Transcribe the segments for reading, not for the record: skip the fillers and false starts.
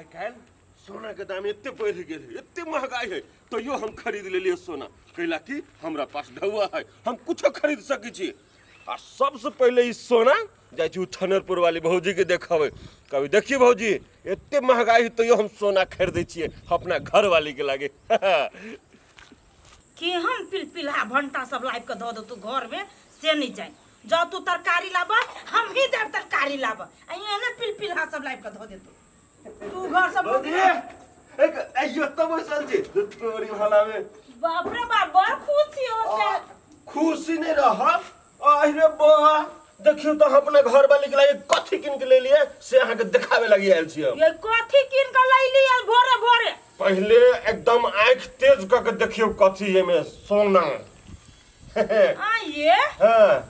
आइ काल्हि सोना के दाम इतने बढ़ गेल है, इतने महंगाई है, तो यो हम खरीद लेलिए सोना कैला कि हमरा पास ढौआ है, हम कुछ खरीद सकै छी। आ सबसे पहले इस सोना जाय छी ठनरपुर वाली भौजी के देखावे, कभी देखिए भौजी इतने महंगाई है तो यो हम सोना खरीदे छिए अपना घर वाली के लागे। कि हम पिलपिला भंटा सब लाइब के धो दो तू घर में से नहीं जाए। जाओ तू तरकारी लाबा, हम ही जाब तरकारी लाबा। अइया ना पिलपिला सब लाइब के धो दे तू घर सब भौजी एक अइयो तो बसल छी तोरी भाला में। बाप रे बाप बड़ खुशी हो से। खुशी नहीं रहा अरे बा देखियो तो अपने घर वाली के लिए कथी किन के ले लिए से अहाँ के दिखावे लगी आयल छी हम। ये कथी किन के ले लिया भोरे भोरे? पहले एकदम आंख तेज क के देखियो कथी है में सोना। आ ये हां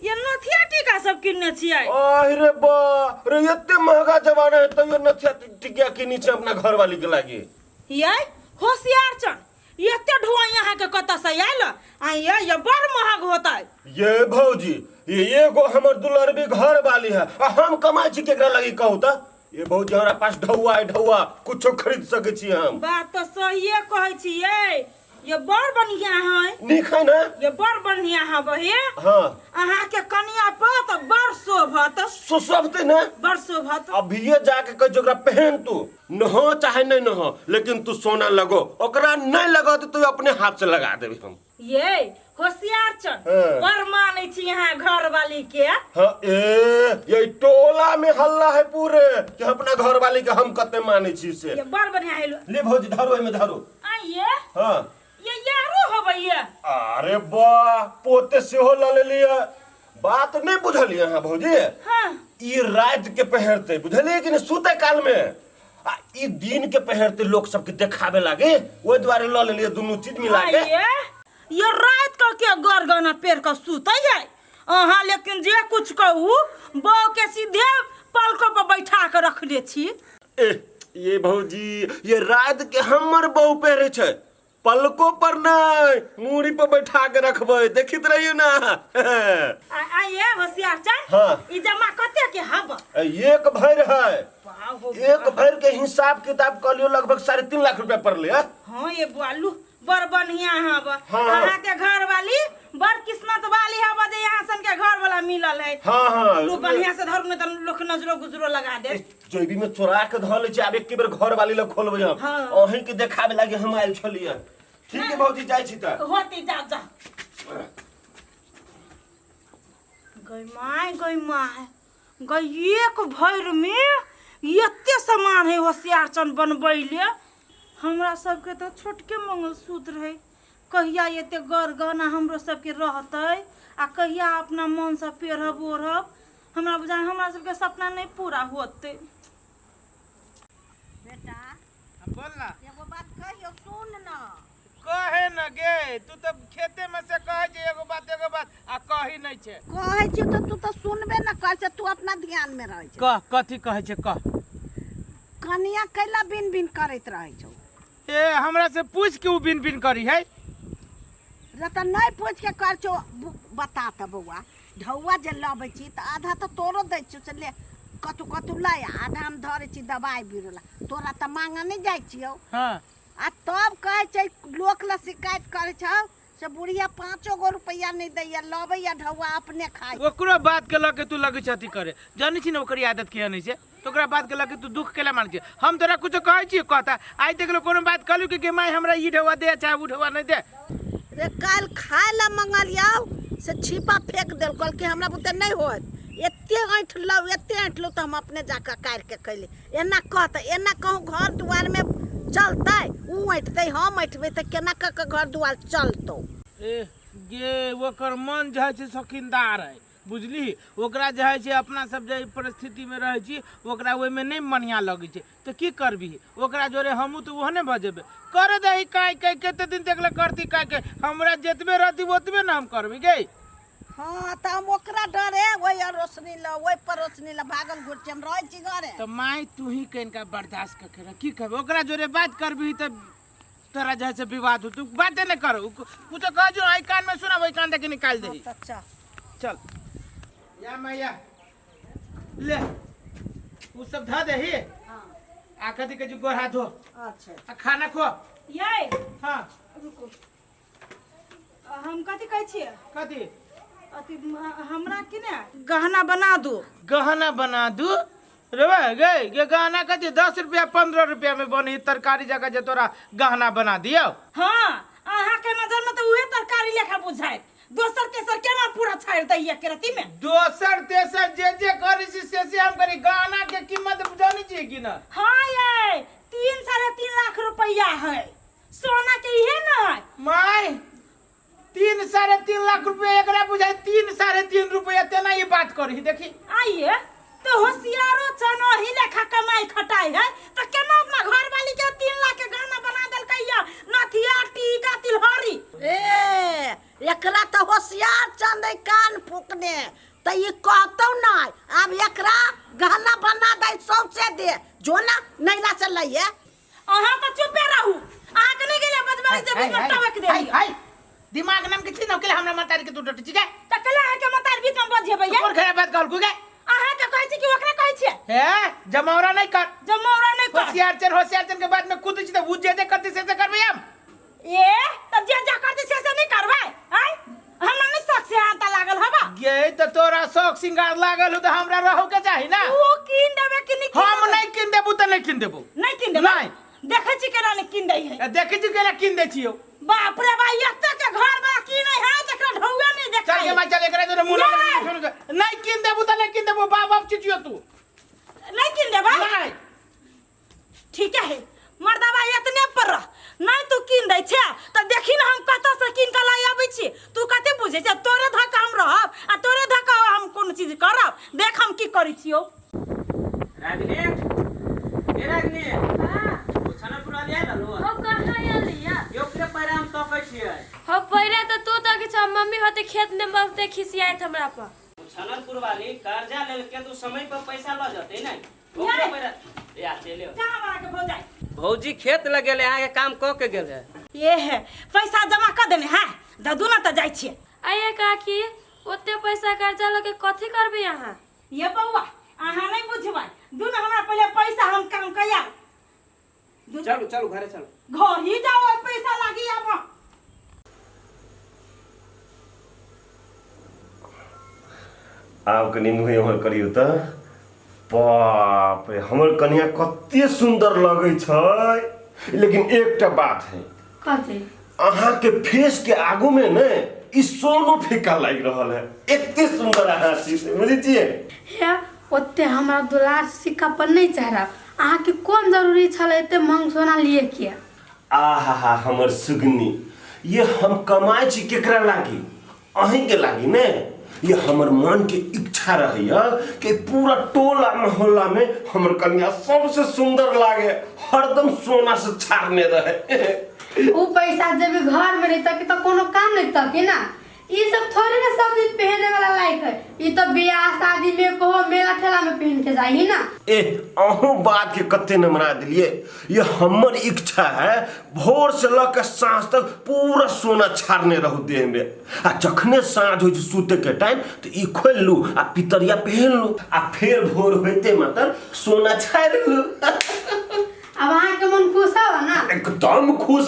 ये नथिया टीका सब किनने छियै। अरे बा रे इतने महंगा जमाना है तो ये नथिया टिकिया के नीचे अपना घर वाली के लागी। ये होशियार चन एते ढुआ यहाँ के कत से आयल आ ये बड़ महंग होता है। ये भौजी ये एगो हमर दुलरबी घर वाली है आ हम कमाई छी केकरा लगी कहू त। ये भौजी हमरा पास ढौआ है, ढौआ कुछो खरीद सकै छी हम। बात तो सहीए कहै छियै, ये बड़ बढ़िया है। नीक है ना? ये बड़ बढ़िया है बहिए। हां अहाँ के कनिया पर तो बड़ शोभत सोभते ना बड़ शोभत। अभी ये जाके कह जोकरा पहन तू न हो चाहे नहीं न हो लेकिन तू सोना लगो, ओकरा नहीं लगो तो तू अपने हाथ से लगा देबी हम। ये होशियार चन बड़ मानै छी यहाँ घर वाली के। हां ये टोला में हल्ला है पूरे कि अपना घर वाली के हम कते मानै छी से। ये बड़ बढ़िया है। ले भौजी धरो एमे धरो। आइए हां ये यारो होबैया। अरे बा पोते से हो ले लिया बात नहीं बुझलिए हां भौजी। हां ई रात के पहरते बुझलिए कि नहीं सूते काल में आ ई दिन के पहरते लोग सबके देखावे लागे ओइ द्वारे ल ले लिए दोनों चीज मिला के। ये रात के गरगना पेड़ का सूते है अहाँ, लेकिन जे कुछ कहू बौ के सीधे पलकों पर बैठा के रखले छी। ये भौजी ये रात के हमर बहू पहरे छै, पलकों पर नहीं मूड़ी पर बैठा के रखबे देखित रहियो ना। आइए होशियार चन। हां ई जमा कते के हब? एक भर है, एक भर के हिसाब किताब कर लियो लगभग 3.5 लाख रुपया पड़ ले। हां ये बालू बड़ बढ़िया हब। हाँ। अहाँ के घर वाली बड़ किस्मत वाली हब जे यहाँ सन के घर वाला मिलल है। हां लू बढ़िया से धरु ने त लोग नजरो गुजरो लगा दे। जेबी में चोरा के धल छै, आब एक बेर घर वाली लोग खोलबे हम। हाँ। ओही के देखावे लागे हम आइल छलिए। ठीक है भौजी जाय छी त होती जा जा। गई माय गई एक भर में एते सामान है होशियार चन बनबैले। हमरा सबके तो छोटके मंगलसूत्र है, कहिया एते गरगना हमरो सबके रहतै आ कहिया अपना मन से पेरहब ओढ़ब। हमरा बुझाय हमरा सबके सपना नहीं पूरा होते। बेटा बोल ना। एगो बात कहियो सुन ना। कहे न गे तू तो खेते में से कहे जे एगो बात आ कही नहीं छे। कहै छी तो तू तो सुनबे न कर से, तू अपना ध्यान में रह छ। कह कथी कहे छे कह। कनिया कैला बिन बिन करैत रहै छौ? ए हमरा से पूछ के उ बिन बिन करी है। रता नहीं पूछ के कर छौ। बता त बौआ ढौआ जे लबै छी त आधा तो तोरो दै छौ से ले कतु कतु लै, आधा हम धरै छी दवाई बिरोला। तोरा त मांगा नहीं जाय छियौ। हां आ तब कहै छै लोक ला शिकायत करे छौ से बुढ़िया 5 गो रुपया नहीं दैया, लबैया ढौआ अपने खाय। ओकरो बात के लके तू लगे छती करे, जानि छी न ओकरी आदत के नहीं छे, तो ओकरा बात के लके तू दुख केला मान छे। हम तोरा कुछ कहै छी कहता आज तक कोनो बात कहलु कि माय हमरा ई ढौआ दे चाहे उ ढौआ नहीं दे। रे काल खाय ला मंगलियाओ से छिपा फेंक देल, कल के हमरा बुते नहीं होत। एते ऐठ लो तो हम अपने जाकर काट के कैले। एना कहता एना कहूँ घर दुआर में चलता उ ऐठते हम ऐठबे त केना क घर दुआर चलतो। ए गे ओकर मन जे छै शौकीनदार है बुझली, ओकरा जे है छै अपना सब जे परिस्थिति में रहे छी ओकरा ओइ में नहीं बढ़िया लगे छै तो की करबी। ओकरा जोरे हमू तो ओहने भजेबे करे दही काय काय केते दिन तक करती काय के हमरा जतबे रहती ओतबे ना हम करबी गे। हां त हम ओकरा डरे ओइ रोशनी ला ओइ परोसनी ला भागल घुर हम रहै छी घरे। तो माय तू ही कनका बर्दाश्त कर के की करबे, ओकरा जोरे बात करबी त तोरा जैसे विवाद हो तू बातें नहीं करो कुछ कह जो आई कान में सुना वही कान तक निकाल दे। अच्छा चल या मैया ले वो सब धा दे ही। हां कथी के गोड़ हाथ धो अच्छा आ खाना खो। ये हाँ रुको हम कथी कहै छियै कथी अथी हमरा कि ने गहना बना दो। गहना बना दू रे गए ये गहना कथी 10 रुपया 15 रुपया में बनी तरकारी जगह जे तोरा गहना बना दियो। हाँ अहाँ के नजर में तो उहे तरकारी लेखा बुझाय दोसर तेसर केना पूरा छाड़ दै ये केरती में। दोसर तेसर जे करी से हम करी गहना के कीमत जानी चाहिए कि ना। हाँ ये 3-3.5 लाख रुपया है सोना के इहे ना है। माय 3-3.5 लाख रुपया एकरा बुझाई 3-3.5 रुपया तेना ये बात करी देखी। आइए तो होशियारो चनो ही लेखा कमाई खटाई है तो केना अपना घर वाली के 3 लाख के गहना बना देल कहिया नथिया टीका तिलहरी। ए एकरा तो होशियार चंद कान फूकने तो ये कहतो ना अब एकरा गहना बना दे सबसे दे जो ना नैला से लइए। अहाँ तो चुपे रहू अहाँ के नहीं गेले बजबे से बुझमटावे के देली हाय दिमाग नाम के चीज न केले हमरा मतारी के तू डट ठीक है त कला है के मतार बीच में बजबे ये और खराब बात कहल को गे अहाँ के कहै छी कि ओकरा कहै छी हे जमौरा नहीं कर जमौरा नहीं कर होशियार चन के बाद में कूद छी त वो जे करते से करबे हम ए तब जे जा करते से नहीं करबै हैं हमरा नहीं शौक से आता लागल हवा गे त तोरा शौक सिंगार लागल हो त हमरा रहो के चाहि ना। वो किन देबे कि नहीं हम नहीं किन देबू त नहीं किन देबू नहीं किन देबे नहीं देखै छी केना नहीं किन दै है देखे छी केना किन दे छियो। बाप रे भाई एते के घर में की नहीं है जकरा ढौआ नहीं देखा चल के मैं चल एकरा जो मुंह नहीं किन देबू त नहीं किन देबू बाप चिचियो तू नहीं किन देबे नहीं ठीक है मर्दा भाई इतने पर रह नहीं तू किन दै छे त देखी न हम कत से किन के लाई आबै छी तू कते बुझे छ तोरे धक्का हम रहब आ तोरे धक्का हम कोन चीज करब देख हम की करै छियो। रागनी ए रागनी हां छना पूरा ले लो हो कहाँ आलिया यो के पैराम तकै छियै हो पहिले त तू त कि मम्मी होते खेत में बहुते खिसियात हमरा पर छनरपुर वाली कर्जा लेल के तू समय पर पैसा ल जते नै यार। पैरा या चलियो कहां वाला के हो जाए भौजी खेत लगेले आगे काम क के गेल है ये है पैसा जमा कर देने है ददू ना त जाय छियै। आइए काकी ओते पैसा कर्जा लगे कथी करबे यहाँ ये बउआ अहाँ नहीं बुझबै दुन हमरा पहले पैसा हम काम कया चलो चलो घरे चलो घर ही जाओ और पैसा लागी अब आब कनी मुहे हमर करियो त बाप रे हमर कन्या कते सुंदर लगे छै लेकिन एकटा बात है कथी अहाँ के फेस के आगू में ने ई सोनो फीका लाग रहल है एते सुंदर अहाँ छी बुझै छियै हे ओते हमरा दुलार सिक्का पर नहीं चढ़ा अहाँ के कौन जरूरी छले एते महंग सोना लिए के आहा हमर सुगनी ये हम कमाई छी केकरा लागी अहीं के लागी ने ये हमर मन के इच्छा रहैया कि पूरा टोला मोहल्ला में हमर कन्या सबसे सुंदर लागे हरदम सोना से छाड़ने रहे। वो पैसा जब घर में रहता कि तो कोनो काम नहीं था कि ना ये सब थोड़ी ना सब दिन पहनने वाला लायक है ये तो ब्याह शादी में कहो मेला ठेला में पहन के जाइए ना। ए अहू बात के कते न मना दिलिए ये हमर इच्छा है भोर से लेकर सांझ तक पूरा सोना छाड़ने रहू देह में आ जखने सांझ हो सूते के टाइम तो ई खोल लू आ पितरिया पहन लू आ फिर भोर होते मतलब सोना छाड़ लू। अब अहाँ के मन खुश हो ना एकदम खुश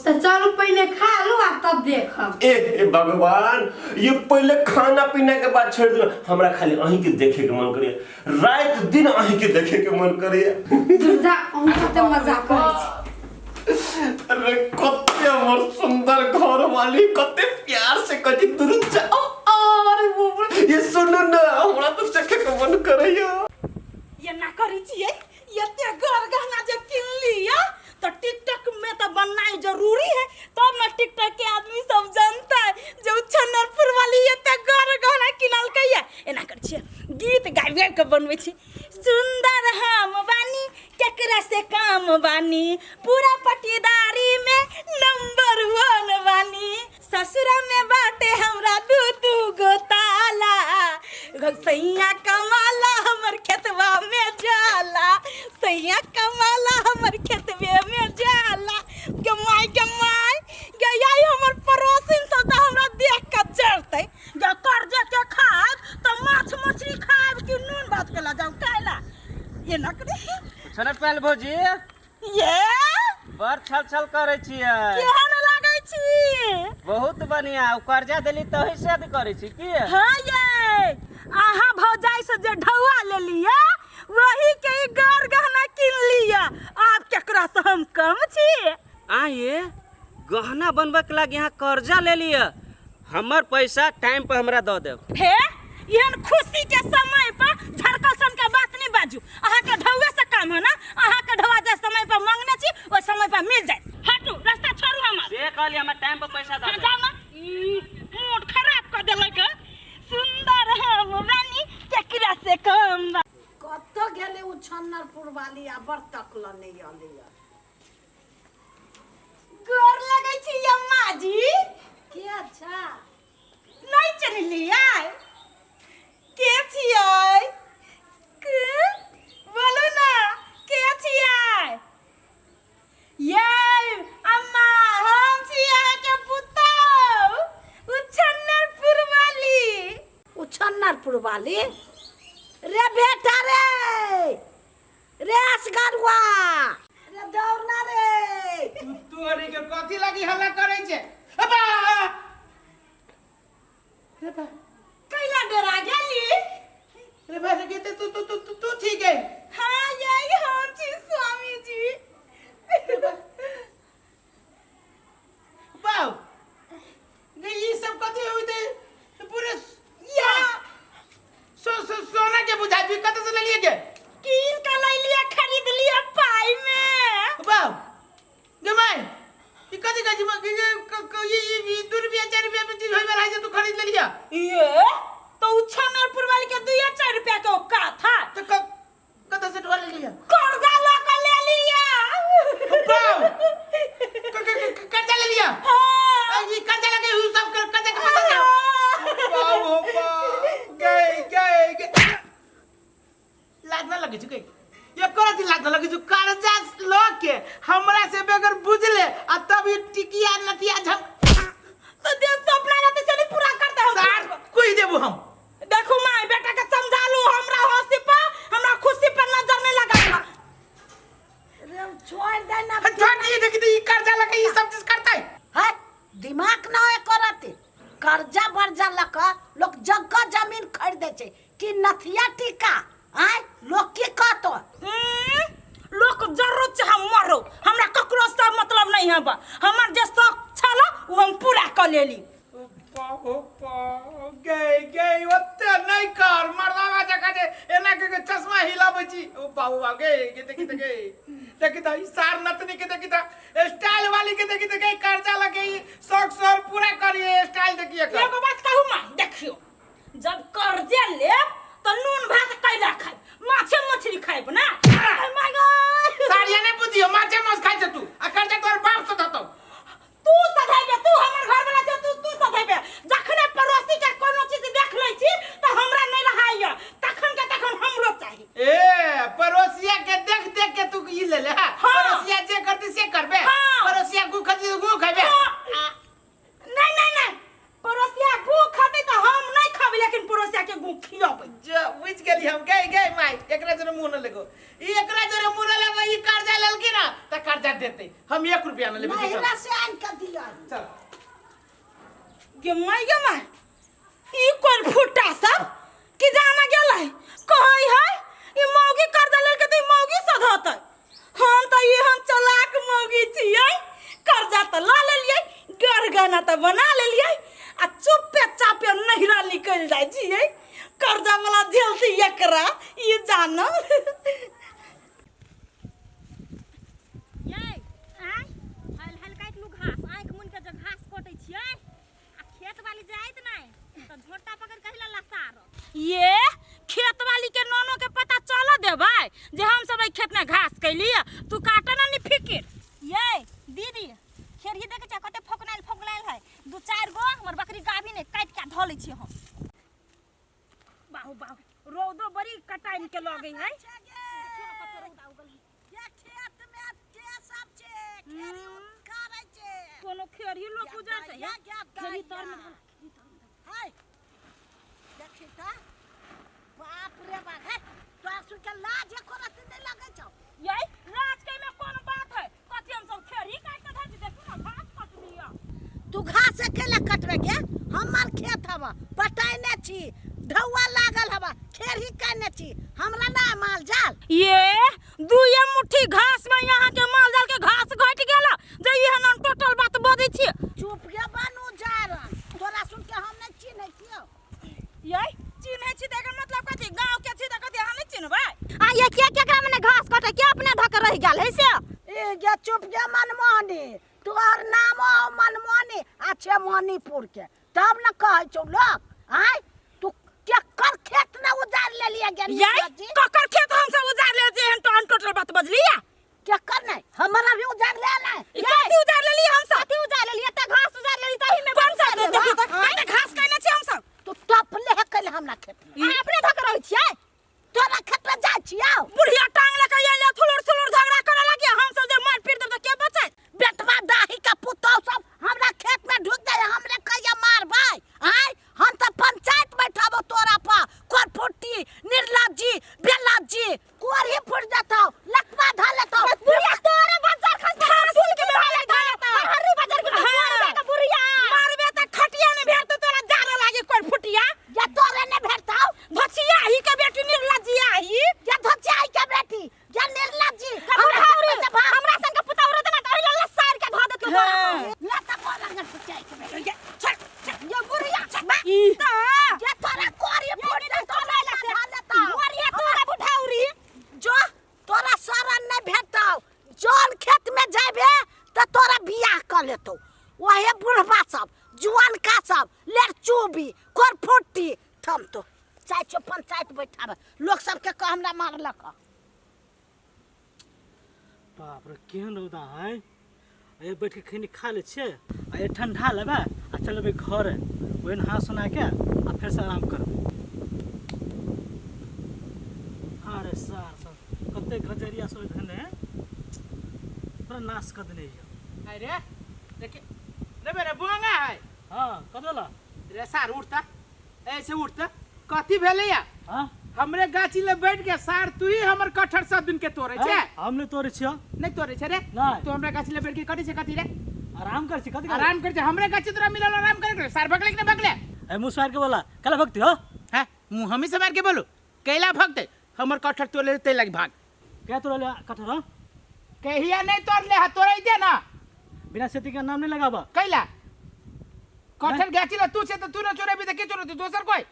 तो चलो पहले खा लो आ तब देखब। ए भगवान ये पहले खाना पीना के बाद छोड़ दो हमरा खाली अहीं के देखे के मन करे रात दिन अहीं के देखे के मन करे दुर्जा हम कते मजाक करे छी। अरे कते हमर सुंदर घर वाली कते प्यार से कति दूर जाओ अरे बाप रे ये सुनो ना हमरा तो देखे के मन करे ये ना करी छियै एते घर गहना जब किन लिया तो टिकटॉक में तो बनना जरूरी है तब ना टिकटॉक के आदमी सब जानता है जो छनरपुर वाली एते घर गहना किनल कहिया एना कर छियै गीत गाबि गाबि के बनबै छी सुंदर हम बानी केकरा से काम बानी पूरा पटीदारी में नंबर 1 बानी ससुरा में बाटे हमरा दू गो ताला सैया कमाला हमर खेतवा में जाला सैया कमाला हमर खेतवे में जाला गमाई गई हमर पड़ोसिन सब त हमरा देख के चढ़तै ग कर्जा के खाब त माछ मछली खाब कि नून भात के ला जाऊ खाइला ये ना करे छनट पाल भौजी ये बड़ छल छल करे छियै। केहन लागै छी? बहुत बढ़िया। कर्जा देली तही शादी करे छी की? हाँ ये अहाँ भौजाई से जे ढौआ ले लिया वही के ही गौर गहना किन लिया। आप केकरा से हम कम छी? आइए गहना बनबे के लागी यहाँ कर्जा ले लिया। हमर पैसा टाइम पर हमरा दऽ देब। हे एहन खुशी के समय पर झड़कल सन के बात नहीं बाजू। अहाँ के ढौआ से काम है ना। अहाँ के ढौआ जे समय पर मांगने छी ओ समय पर मिल जाए। हटू रास्ता छोड़ू हमर। से कहली हमरा टाइम पर पैसा दऽ देब। जाओ ना। मूड खराब कर देले के। सुंदर है रानी केकरा से कम बा। कत गेले उ छन्नरपुर वाली आ बड़ तक ल नहीं आले। गोर लगै छी अम्मा जी। के अच्छा नहीं चलिए के छियै? के बोलो ना के छियै? ये अम्मा हम छी अहाँ के पुतौ उछन्नरपुर वाली। उ छन्नरपुर वाली रे बेटा रे असगरुआ रे दौड़ना रे। तू अरे के कथी लगी हल्ला करे छे? अबा रे बा कैला डरा गेली? रे बा के तू ठीक है? हाँ यही हम छी स्वामी जी। बाऊ ये सब कथी होते पूरे या सोना के बुझा भी कत से ले लिए के? कीन का ले लिया खरीद लिया पाई में। बाऊ जमाई ये कथी का जीवा ये 2 रुपया 4 रुपया में चीज होई वाला है तू खरीद ले लिया। ये तो उछन्नरपुर वाली के 2 या 4 रुपया के औका था। तो कत से ढोल ले लिया? कर्जा लेकर ले लिया। बाऊ कर्जा ले लिया? हाँ। ये कर्जा लगे हुई सब कर्जा के पता ना। बाऊ गए लाज ना लगे छके। ये करती लाज ना लगे जो कर्जा लो के हमरा से बेगर बुझले आ तब ये टिकिया नतिया झम तो दे सपना रहते चली पूरा करते हम। सार कोई देबो हम। देखो माय बेटा के समझा लू हमरा हंसी पर हमरा खुशी पर नजर नहीं लगा। रे छोड़ दे ना। छोड़ दिए देखी तो ये कर्जा लगे ये सब चीज करता है। दिमाग ना है करते। कर्जा बर्जा लका लोग जगह जमीन खरीदे छे कि नथिया टीका आय लोग की कहतो लोग जरूरत से हम मरो हमरा ककरो से मतलब नहीं है बा। हमर जे शौक छला वो हम पूरा कर लेली। गई ओते नहीं कर मर्दावा जका जे एना के चश्मा हिलाबै छी। ओ बाबू बा गई देखी त सार नतनी के देखी त स्टाइल वाली के देखी त गई कर्जा लगे शौक सर पूरा करिए स्टाइल देखिए कर। एगो बात कहू मां देखियो जब कर्जे लेब तो नून भात कैला खाए माछे मछली खाएब ना। माय गॉड सारिया ने बुझियो माछे मांस खाइ छ तू आ कर्जा तोर बाप से दतो। तू सधाइबे तू हमर घर वाला छ तू सधाइबे। जखने पड़ोसी के कोनो चीज देख लै छी त हमरा नहीं रहाइया तखन के तखन हमरो चाहिए। ए पड़ोसिया के देख देख के तू ई ले ले। हाँ। पड़ोसिया जे करती से करबे। हाँ। पड़ोसिया गु खती गु खाबे। नहीं पड़ोसिया गु खाते तो हम नहीं खाबे लेकिन पड़ोसिया के गु खियाबे। जो बुझ गेली हम गई माई एकरा जरे मुंह न लगो। ई एकरा जरे मुंह न लगो ई कर्जा लेलकी ना त कर्जा देते हम 1 रुपया न लेबे। महिला से आन के दिया। चल गे माय ई कोन फुटा सब कि जाना गेलै कहै है ई मौगी कर्जा लेल के त मौगी सधतै। हम त एहन चलाक मौगी छियै कर्जा त ला लेलियै गरगना त बना लेलियै आ चुपे चापे नहिरा निकल जाय छियै। कर्जा वाला झेलती एकरा ई जानो। ये हल हल काट लू घास आंख मुन के जो घास कोटै छियै आ खेत वाली जाइत नहीं तो झोटा पकड़ के हिला लसार। ये खेत वाली के नोनो के पता चल देबै जे हम सब खेत में घास कैली तू काटना नहीं फिकिर। ये दीदी खेरही देखे छ कते फोकनाइल है 2-4 गो हमर बकरी गाभी ने काट के धो लै छी हम। बाहु रौदो बड़ी कटाइन के लगे है। कोनो खेरही लोग गुजर छै खेरही तर में हाय देखी त बाप रे बाप है तो आसु के लाज एको रति नहीं लगे छ। ये गे हमार खेत हवा पटाइने छी ढौआ लागल हवा खेरही करने छी हमरा ना माल जाल ये दुए मुट्ठी घास में यहाँ के माल जाल के घास घट गेला जे ये नन टोटल बात बदै छी चुप गे बनू जारन तोरा सुन के हम नहीं चिन्है छियो ये चिन्है छी त एकर मतलब कथि गांव के छी त कथि अहाँ नहीं चिन्हबै आ ये केकरा मने घास कटे के अपने धक रह गेल है से ए गे चुप गे मनमोहनी तोहर नाम मनमोहनी अच्छे मोहनीपुर के तब न कहै छौ लोग आय तू केकर खेत न उजाड़ ले लिया गे ये ककर खेत हम सब उजाड़ ले जे हन टोटल बात बजलिया केकर नहीं हमरा भी उजाड़ ले नहीं ई कथि उजाड़ लेली हम सब कथि उजाड़ लेलिए त घास उजाड़ लेली तही में कौन सा दे देखी त कते घास कहने छी हम सब तू टप ले कल हमरा खेत में अपने धक रह छियै तोरा खेत में जा छियो बुढ़िया टांग ले के आइले थुलुर थुलुर झगड़ा करे लगे हम सब जे मार पीट देब त के बचै बेटवा दाही का पुतौ सब हमरा खेत में ढुक गए हमरे कहिया मार भाई आय हम त पंचायत बैठाबो तोरा पर कोर फुट्टी निर्लज्जी बेलज्जी कोर ही फुट जातो लकवा धा लेतो बुढ़िया तोरे बाजार खस्ता फूल के बेहाले ढालता हरी बाजार के मारबे का बुढ़िया मारबे त खटिया ने भेट त तोरा जारा लागे कोर फुटिया या तोरे ने भेटताओ धछिया ही के बेटी निर्लज्जिया ही या धचाई के बेटी या निर्लज्जी हमरा संग पुता औरत ना तोरे लल्ला सार के ध देत लता बोला न धचाई के बेटी या बुढ़िया ई या तोरा कोरी फुट जातो धा लेतो मोरिया तोरा बुढ़ाउरी जो तोरा शरण नहीं भेटताओ जौन खेत में जाबे त तोरा बियाह कर लेतो वहे बुढ़वा सब जुआन का सब लेर चूबी कोर फुट्टी थम तो चाहे चो पंचायत बैठाबे लोग सबके कह हमरा मारलक बाप रे केहन रौदा है ए बैठ के खैनी खा ले छे आ ये ठंडा लेबे आ चलबे घर ओहन हाथ सुना के आ फिर से आराम कर अरे सार कते गजरिया सो धने पूरा नाश कर देने है अरे देखे रे मेरे बुआंगा है हां कदला रे सार उठता ऐसे उठता कथी भेले या हां हमरे गाछी ले बैठ के सार तू ही हमर कठर सब दिन के तोड़े छे हमने तोरे छियो नहीं तोड़े छे रे नहीं। तू हमरे गाछी ले बैठ के कथी छे कथी रे आराम कर छी कथि आराम कर छे हमरे गाछी तोरा मिलल आराम करे के सार भगले कि नहीं भगले ए मुसवार के बोला कला भक्ति हो हैं मुंह हमी से मार के बोलो कैला भगते हमर कठर तोड़े ते लग भाग क्या तोरे ले कठर हो कहिया नहीं तोड़ ले हा तोड़े दे ना बिना सेती का नाम नहीं लगाबा कैला कठर गाछी ले तू छे तो तू न चोरे भी त के चोरे तू दोसर कोई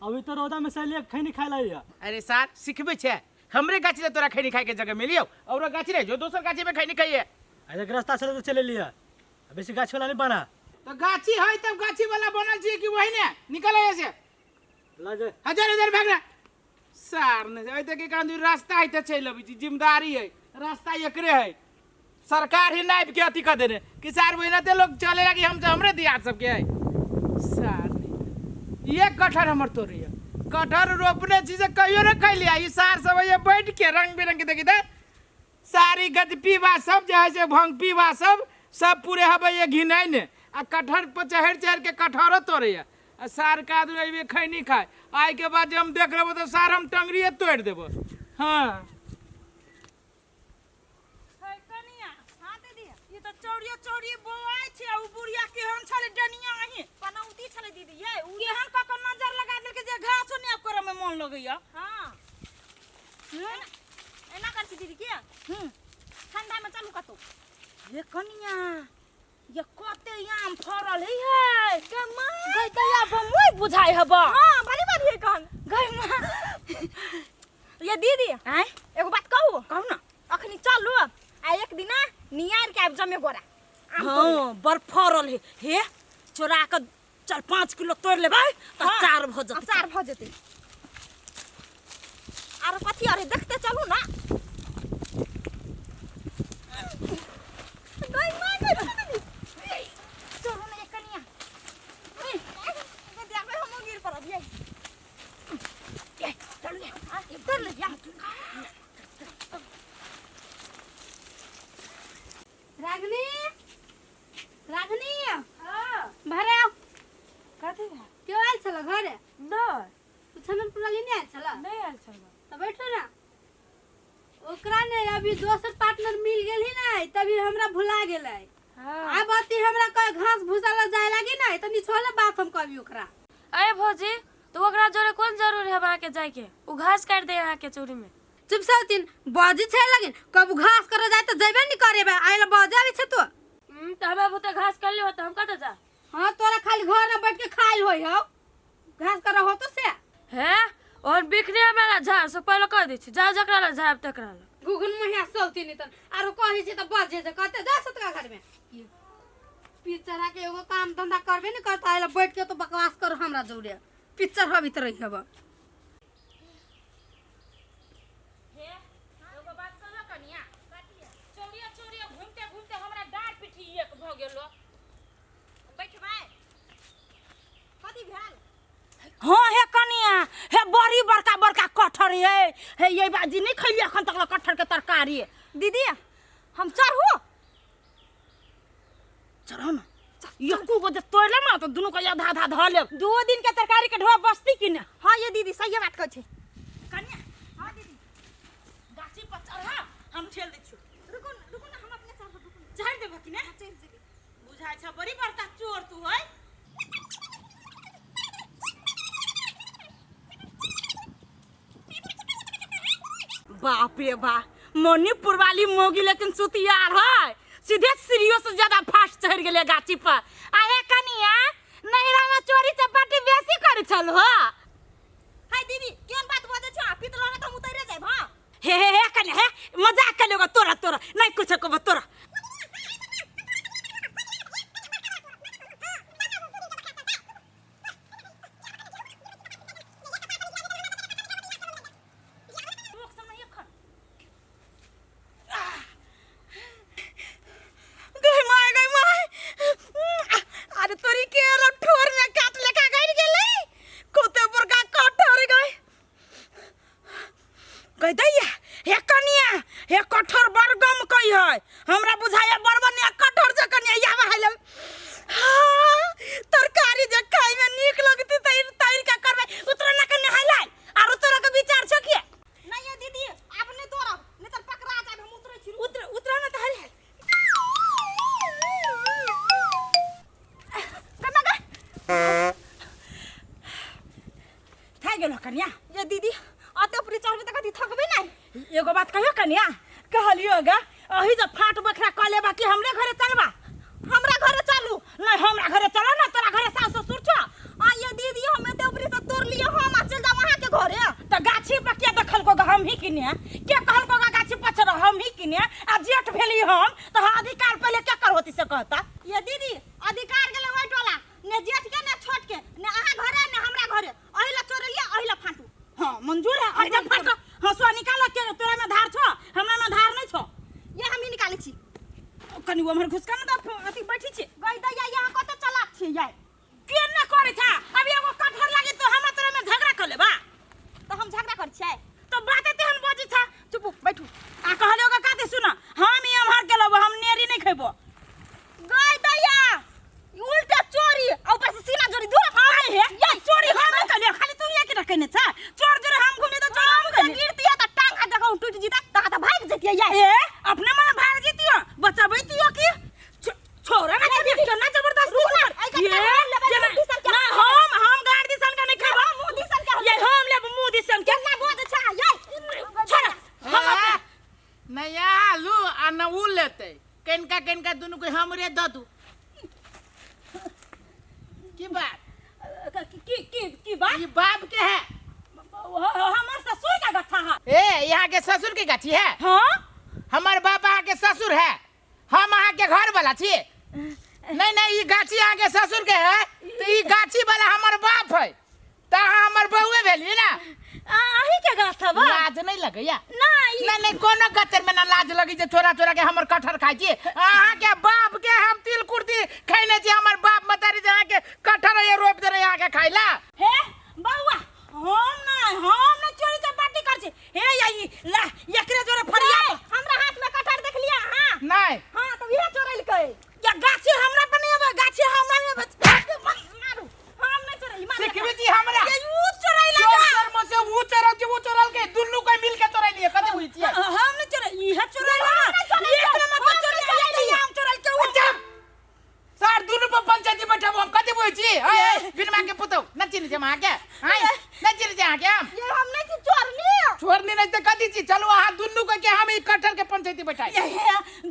अभी तो रौदा में से ले खैनी खाय लाइया अरे सार सिखबे छे हमरे गाछी ले तोरा खैनी खाए के जगह मिलियो और गाछी रे जो दोसर गाछी में खैनी खाइए अरे रास्ता से तो चले लिया बेसी गाछ वाला नहीं बना तो गाछी है तब गाछी वाला बनल छी कि वही ने निकल आए से लाजे हजार हजार भागना सार ने ओइ तक के कांदू रास्ता है त चल अबी जिम्मेदारी है रास्ता एकरे है सरकार ही नाइब के अथी कर देने कि सार वही ना ते लोग चले लगी हम हमरे दिया सबके है सार ने ये कटहर हमर तोड़ी है कटहर रोपने चीज कहियो न खै लिया ई सार सब ये बैठ के रंग बिरंग के देखी दे सारी गद पीवा सब जे है से भंग पीवा सब पूरे हबे ये घिनाइ ने आ कटहर पर चढ़ चढ़ के कटहरो तोड़े है आ सार का आदमी अइबे खैनी खाए आइ के बाद जब हम देख लेबो तो सार हम टंगरिए तोड़ देबो हां हाय कनिया हां दीदी ई त चौड़िए बोआइ छै उ बुढ़िया केहन छले डनिया आही पनौती छले दीदी ये उ केहन ककर नजर लगा देलके जे घासो ने करे में मन लगैया हां एना कर छी दीदी किया ठंडा में चलू कतो ये कनिया ये कते आम फरल है के मां गई दया बमुई बुझाई हबा हां बड़ी बात है कहन गई मां ये दीदी हैं एगो बात कहू कहू ना अखनी चलू आ एक दिन नियार के आब जमे गोरा हां बर फरल है हे चोरा के चल 5 किलो तोड़ लेबै त चार भ जत अचार भ जेतै आरो कथी अरे देखते चलू ना गई मां गई चलो ना ये कनिया ये देखबे हम गिर पड़ब ये ये चल ये तोड़ ले जा रागनी रागनी हां भरे आओ कथि क्यों आयल छला घरे नहीं तू छनन पूरा लेने आयल छला नहीं आयल छल तो बैठो ना ओकरा ने अभी दोसर पार्टनर मिल गेल ही ना तभी हमरा भुला गेलै हाँ। अब अति हमरा कहे घास भूसा ल जाए लागी ना तो निछोले बात हम कहबी ओकरा। अरे भौजी तो ओकरा जोरे कौन जरूरी है वहाँ के जाए के? उ घास काट दे यहाँ के चूड़ी में। चुप से तीन बाजी छै लगिन कब घास करे जाए तो जेबे नहीं करे बे आइला बाजा भी छै तो। तो हमें बुते घास कर ले हो तो हम कत जा? हां तोरा खाली घर में बैठ के खाइल होई हो घास करे हो तो से है और बिखरे हमारा झाड़ से पहले कह दी छी जा जकरा ला झाड़ तकरा ला। गुगन महिया सौती नहीं तन आरो कहि छै त बाजे जे कहते जा सतका घर में पिचरा के एगो काम धंधा करबे नहीं करता आइला बैठ के तो बकवास कर हमरा जोड़े पिक्चर हबी त रही हबा। एगो बात कहियो कनिया चोरिया चोरिया घूमते घूमते हमरा डांट पिठी एक भ गेलो। बैठबै कथी भेल? हाँ हे कनिया हे बड़ी बड़का बड़का कटहर हे ये बाजी नहीं खैली अखन तक कटहर के तरकारी। दीदी हम चढ़ू चढ़ो ना यकू को जे तोड़ ले ना तो दोनों को आधा आधा ध ले 2 दिन के तरकारी के ढोआ बस्ती कि ना। हाँ ये दीदी सही बात कहै छै कनिया। हाँ दीदी गाछी पर चढ़ा हम ठेल दै छियो। रुको ना हम अपने चढ़ देबो कि ना? चढ़ जेबे बुझाय छ बड़ी बड़का चोर तू है। बाप रे बा मणिपुर वाली मोगी लेकिन सुतियार है सीधे सीढ़ियों से ज्यादा फास्ट चढ़ गेले गाछी पर। आए कनिया नैरा में चोरी चपाटी बेसी कर चल हो। हाय दीदी केन बात बजे छ? पितलो ना त उतरे जाय भा। हे कनिया हे मजाक कर लेगा तोरा तोरा नहीं कुछ को तोरा। हमरा बुझाया बरबनिया कठोर से कनिया यावा हैले तरकारी जे खाइ में नीक लगती त तैर का करबे उतरा ना के नहाइले और उतरा के विचार छ कि नहीं ये दीदी अब नहीं तोरब नहीं त पकड़ा जाब हम उतरे छी। उतरा ना त हैले थाय गेलो कनिया। ये दीदी अते ऊपर चढ़बे त कथि थकबे नहीं। एगो बात कहियो कनिया कहलियोगा अही जब फाट बखरा कले बाकी हमरे घरे चलबा। हमरा घरे चलू नहीं हमरा घरे चलो ना तोरा घरे सास ससुर छ। आ ये दीदी हमें देवरी से तोड़ लिए हम आ चल जा वहां के घरे त गाछी पर के देखल को हम ही किने के कहल को गाछी पछर हम ही किने आ जेठ भेली हम त अधिकार पहले के कर होती से कहता। ये दीदी अधिकार गेले ओइ टोला ने जेठ के ने छोट के ने अहा घरे ने हमरा घरे अहिला चोरलिया अहिला फाटू। हां मंजूर है अहि जब फाट हसुआ निकाल के तोरा में धार छ हमरा में धार नहीं छ। ये हम ही निकाले छी कनी वो हमर घुसका में त अथी बैठी छी गई दैया यहाँ कत चलाक छी यार के न करे था। अब एगो कटहर लागे तो हम तोरा में झगड़ा कर लेबा तो हम झगड़ा कर छियै तो बात तेहन बजी था। चुप बैठू आ कहलियोगा काते सुना हम ई हमर गेलो हम नेरी नहीं खइबो। गई दैया उल्टा चोरी ऊपर से सीना जोड़ी दो आए हे ये चोरी हम नहीं कने खाली तू ये के कहने छ चोर जोरे हम घूमे तो चोर हम से गिरती है तो टांग आ जगह टूट जीता ता भाग जतिया या ए अपने मन भाग जीतियो बचाबैतियो की छोरा ना के ना जबरदस्त ये ना हम गाड़ दिसन का नहीं खइबो मुंह दिसन के ये हम ले मुंह दिसन के ना बोझ छा ये छोरा हम नया आलू आ न उ लेते केनका दोनों को हमरे द दू की बात की बात ये बाप के है? हमार ससुर का गथा है। ए यहाँ के ससुर के गाछी है? हाँ हमार बाप अहाँ के ससुर है हम अहाँ के घर वाला छी। नहीं ये गाछी अहाँ के ससुर के है तो ये गाछी वाला हमार बाप है तो अहाँ हमार बहुए भेली ना। अही के गथा बा लाज नहीं लगैया? नहीं नहीं कोनो गतर में ना लाज लगी जे छोरा के हमर कटहर खाइ छी। अहाँ के बाप के हम तिल कुर्ती खैने छी हमर बाप मतारी जे अहाँ के कटहर ये रोप दे यहाँ के खाइला। हे बउआ हम ना चोरी चपाटी कर छी। हे यही ला एकरे जोरे फरिया हमरा हाथ में कटहर देख लिया हां नहीं हां तो ये चोरल के या गाछी हमरा पर नहीं आवे गाछी हमरा में मारू हम नहीं चोरई मार सिखबी जी हमरा ये ऊ चोराई चोर लगा चोर में से वो चोरल के दुन्नु कोई मिल के चोराई लिए कदे हुई छी। हम नहीं चोराई ई है चोराई लगा एक नंबर चोरी हम चोराई के ऊ चिन्ह छै अहाँ के हाय नहीं चिन्ह छै अहाँ के हम ये हम नहीं छी चोरनी छोड़नी नहीं तो कथी छी चलो अहाँ दुन्नू के हम ई कटहर के पंचायती बैठाई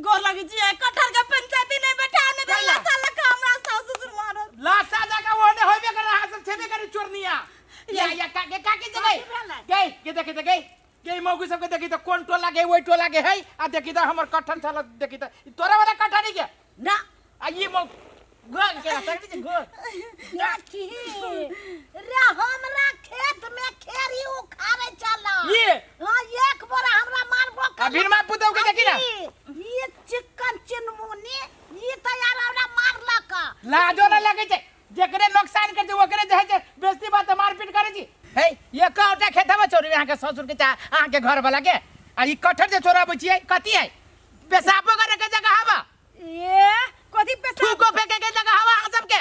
गोर लगे जी कटहर के पंचायती नहीं बैठा ने देला साला का हमरा सास ससुर मारत लासा जगह ओने होबे कर अहाँ सब छेबे करे चोरनिया या काके जगह गई के देखे त गई मौगी सब के देखी त कोन टोला गई ओई टोला के है आ देखी त हमर कटहर छल देखी त तोरा वाला कटहरी के ना आ ई मौ गोल के सकती छै गोल गाठी रे हमरा खेत में खेरी उखाड़े चला ये हां एक बार हमरा मारबो आ बिरमा पुतौ के देखी ना ये चिकन चिनमुनी ये त यार हमरा मारला का लाजो न लगे छै जेकरे नुकसान कर छै ओकरे जे छै बेइज्जती बात मारपीट करे छी हे ये काउटा खेतवा चोरी अहाँ के ससुर के अहाँ के घर वाला के आ ई कटहर जे चोराबै छियै कथी है पेशाब करे के जगह हवा ए कथी पेशा थूको फेंके के जगह हवा अहाँ सब के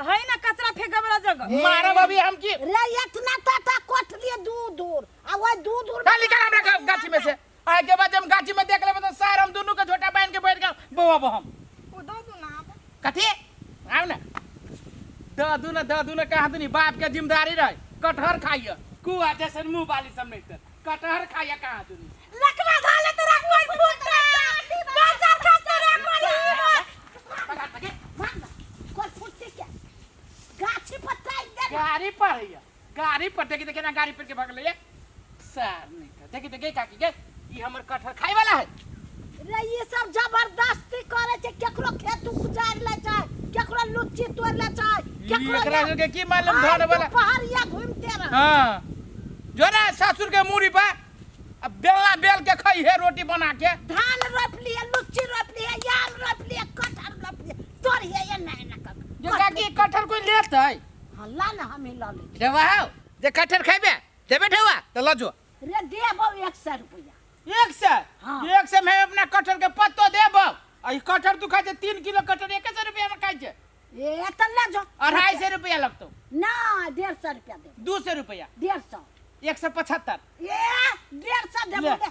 है ना कचरा फेंके वाला जगह मारब अभी हम की रे इतना ता कोट लिए दूर आ वो दूर खाली कर हमरा गाछी में से आ के बाद हम गाछी में देख लेब तो सार हम दोनों के झोटा बांध के बैठ गए बवा बहम उदो दो ना कथी आउ ना दादू ना कहा दुनी बाप के जिम्मेदारी रहे कटहर खाइए कुआ जैसे मुंह वाली सब नहीं तर कटहर खाइए कहा दुनी लकवा धाले तोरा कोई फूटा बाजार खाते रे कोनी कोई फुट्टी के गाछी पर टाइम दे गाड़ी पर देखी ना गाड़ी पर के भाग ले सार नहीं कर देखी काकी के ई हमर कटहर खाए वाला है रे ये सब जबरदस्ती करे छै केकरो खेत उजाड़ ले जाय केकरो लुच्ची तोड़ ले जाय केकरो एकरा के की मालूम धान वाला पहाड़िया घूमते रह हां जो ना ससुर के मुड़ी पर अब बेलना बेल के खाई है रोटी बना के धान रोप लिए लुच्ची रोप लिए याम रोप लिए कटहर रोप लिए तोड़ ये नहीं कर जो काकी कटहर कोई लेतै हल्ला ना हम ला ले देवा हो जे कटहर खाइबे देबे ठेवा त लजो रे देबो 100 रुपया 100 हाँ। 100 में अपना कटहर के पत्तो देबो आ ई कटहर तू खाइ 3 किलो कटहर 100 रुपया में खाइ छै ए त ले जो 250 रुपया लगतो ना 150 रुपया दे 200 रुपया 150 175 ए 150 देबो ले।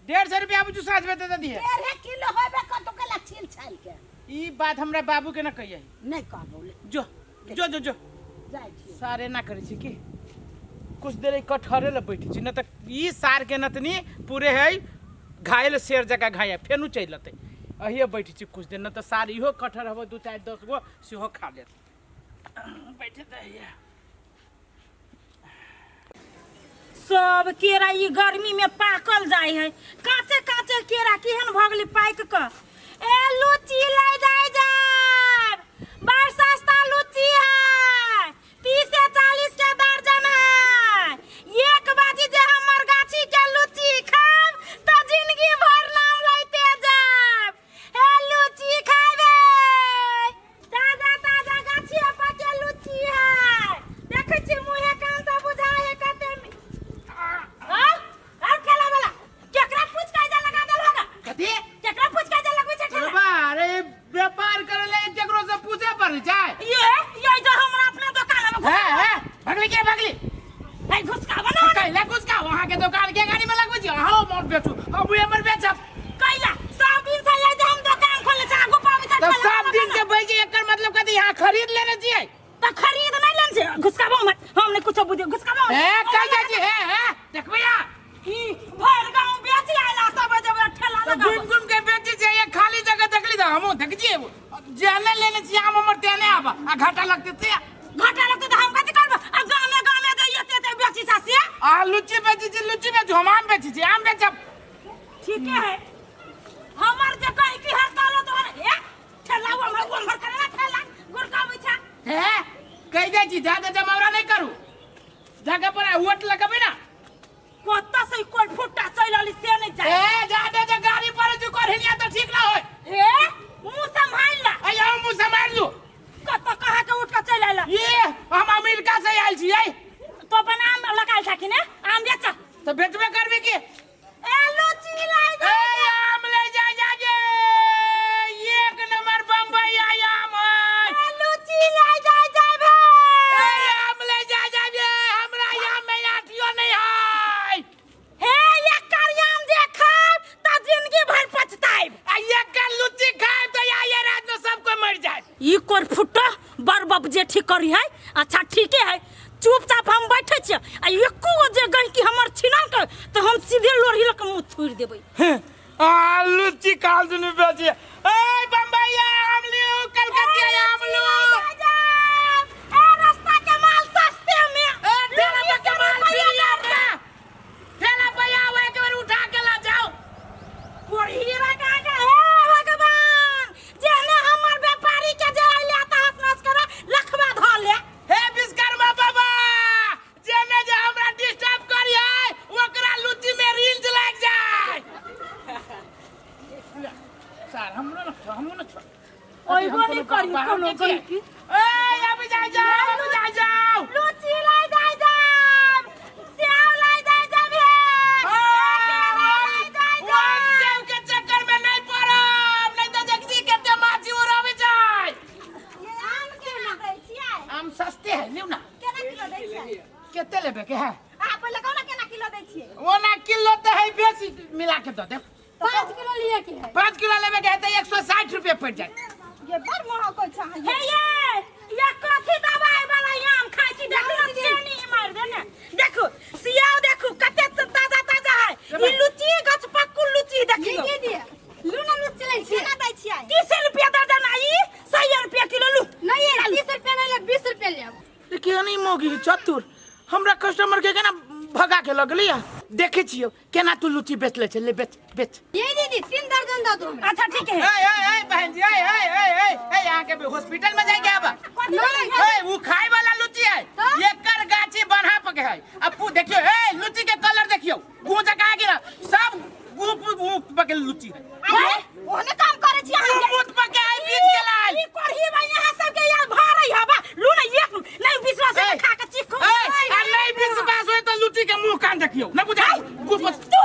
दे 150 रुपया अब तू साथ में दे दिए 1.5 किलो होबे क तो कला छील छाल के ई बात हमरा बाबू के न कहिए नहीं कहबो ले जो जो जो जो जाय छी सारे ना करे छी की कुछ देर कटहरे ल बैठी छी न त ई सार के नतनी पूरे है घायल शेर जगह घाया फेनु चल लते अहिए बैठी छी कुछ देर न त सार इहो कटहर हबो 2 4 10 गो सेहो खा लेत बैठे त है सब केरा ई गर्मी में पाकल जाय है काचे काचे केरा केहन भगली पाक क ए लुच्ची ले जाय जाब बड़ सस्ता लुच्ची है 30 से 40 के दर्जन है एक बाजी जे हमर गाछी के लुच्ची खाब त जिंदगी भर नाम लैते जाब ए लुच्ची खाबे ताजा ताजा गाछी पर के लुच्ची है देखै छी मुंहे कान से बुझाय है कते हां खेला वाला केकरा पूछ के जा लगा देल होगा कथी केकरा पूछ के जा लगबै छै ठेला अरे व्यापार करे ले केकरो से पूछे पड़ जाय ये जो हमरा अपना दुकान में है भगली के भगली है घुसकावा ना कैला कुछ का वहां के दुकान के गाड़ी में लगबै छी हां मोर बेचू अब हमर बेचब कैला सब दिन से ये जे हम दुकान खोले छै आगू पावे छै तो सब दिन से बैजे एकर मतलब कथी यहां खरीद लेने छियै त खरीद नहीं लेन छै घुसकावा मत हम नहीं कुछ बुझे घुसकावा है कह जा जी है देखबै या ई भर गांव बेच आला सब जब ठेला तो लगा घूम घूम के बेचे छै ये खाली जगह देखली त हमहु देख छियै जाने लेने छी हम हमर तेने आबा आ घाटा लगते छै घाटा लगते त हम कथि करब आ गामे गामे दे एते बेची सासी आ लुच्ची बेची में झोमान बेची छी आम बेचब ठीक है हमर जे कहि की हड़ताल तो ए ठेला वो भर करे ठेला गुरकाबै छै है कह दे छी ज्यादा जमावरा नहीं करू जगह पर वोट लगाबे ना कोत्ता से कोई फुट्टा चलली से नहीं जाए ए ज्यादा जे गाड़ी पर जो करहिया त ठीक ना होय ए मुंह संभाल ला आया मुंह संभाल लू कत्तो कहा के उठ के चल आइला ये हम अमेरिका से आइल छियै तो बनाम लगाल था कि ने आम बेच तो बेचबे करबे की ए लुच्ची लाई ए आम ले जा जे एक नंबर बम्बई आम है ए लुच्ची लाई जाबे ए आम ले जा जे हमरा आम में आठियो नहीं है हे एकर आम जे खाब त जिंदगी भर पछताइब आ एक लुच्ची खाए तो ये रात में सबको मर जाए ई कोर फुट्टा बर बाप जे ठीक करी है अच्छा ठीक है चुपचाप हम बैठे छियै आ एको जे गहकी हमर छिना के तो हम सीधे लोढ़ी लक मुंह थूर देबै लुच्ची काल दुनु बेची ए बम्बईया आम लियो कलकतिया आम लो ए रास्ता के माल सस्ते में ए ठेला पे के माल फिरिया पे ठेला पे आओ एक बार उठा के ला जाओ हीरा काका हे भगवान जेने हमर व्यापारी के जे आइले त हंस करे लखवा ध ले हे विश्वकर्मा बाबा जेने जे हमरा डिस्टर्ब करिए ओकरा लुच्ची में रील्स लग जाए सर हमरो न ओइबो नहीं करी कोनो गलती ए अभी जा जाओ लुची लाई जाय जाम सेव लाई जाय जाम सेव के चक्कर में नहीं पड़ब नहीं तो जगजी के माछी उड़ावे जाए ये आम के ना दै छियै आम सस्ते है लियो ना केना किलो दै छियै केते लेबे के है आ पहिले कहना केना किलो दै छियै वो ना किलो तो है बेसी मिला के दो दे 5 किलो लिए के है 5 किलो लेबे के है तो 160 रुपए पड़ जाए ये बड़ महंगा कोइ छै हे ये कथि दवाई वाला आम खाइ छी देखो चेनी मार दे ने देखो सियाव देखो कते ताजा ताजा है ई लुची गछ पक्कू लुची देखियो के दिए लूना लुच्ची लै छी केना दै छियै 30 रुपया दर्जन आई 100 रुपया किलो लू नहीं ये 30 रुपया नहीं ले 20 रुपया ले के नहीं मोगी चतुर हमरा कस्टमर के केना भगा के लगलिया देखे छियो केना तू लुची बेच ले चल बेच ये दीदी 3 दर्जन दो तुम अच्छा ठीक है ए बहन जी ए यहां के हॉस्पिटल में जाएंगे अब नहीं ए वो खाए वाला लुची है एकर गाछी बन्हा पके है अब देखियो ए लुची के कलर देखियो गूंज का गिरा सब मुंह पके लुची है ओने काम करे छी अहाँ मुंह पके है बीच के लाल ई करही भाई यहाँ सब के यार भारे हबा लू ना एक नहीं विश्वास है खा के चिखो नहीं विश्वास होय तो लुची के मुंह कान देखियो न बुझाई तू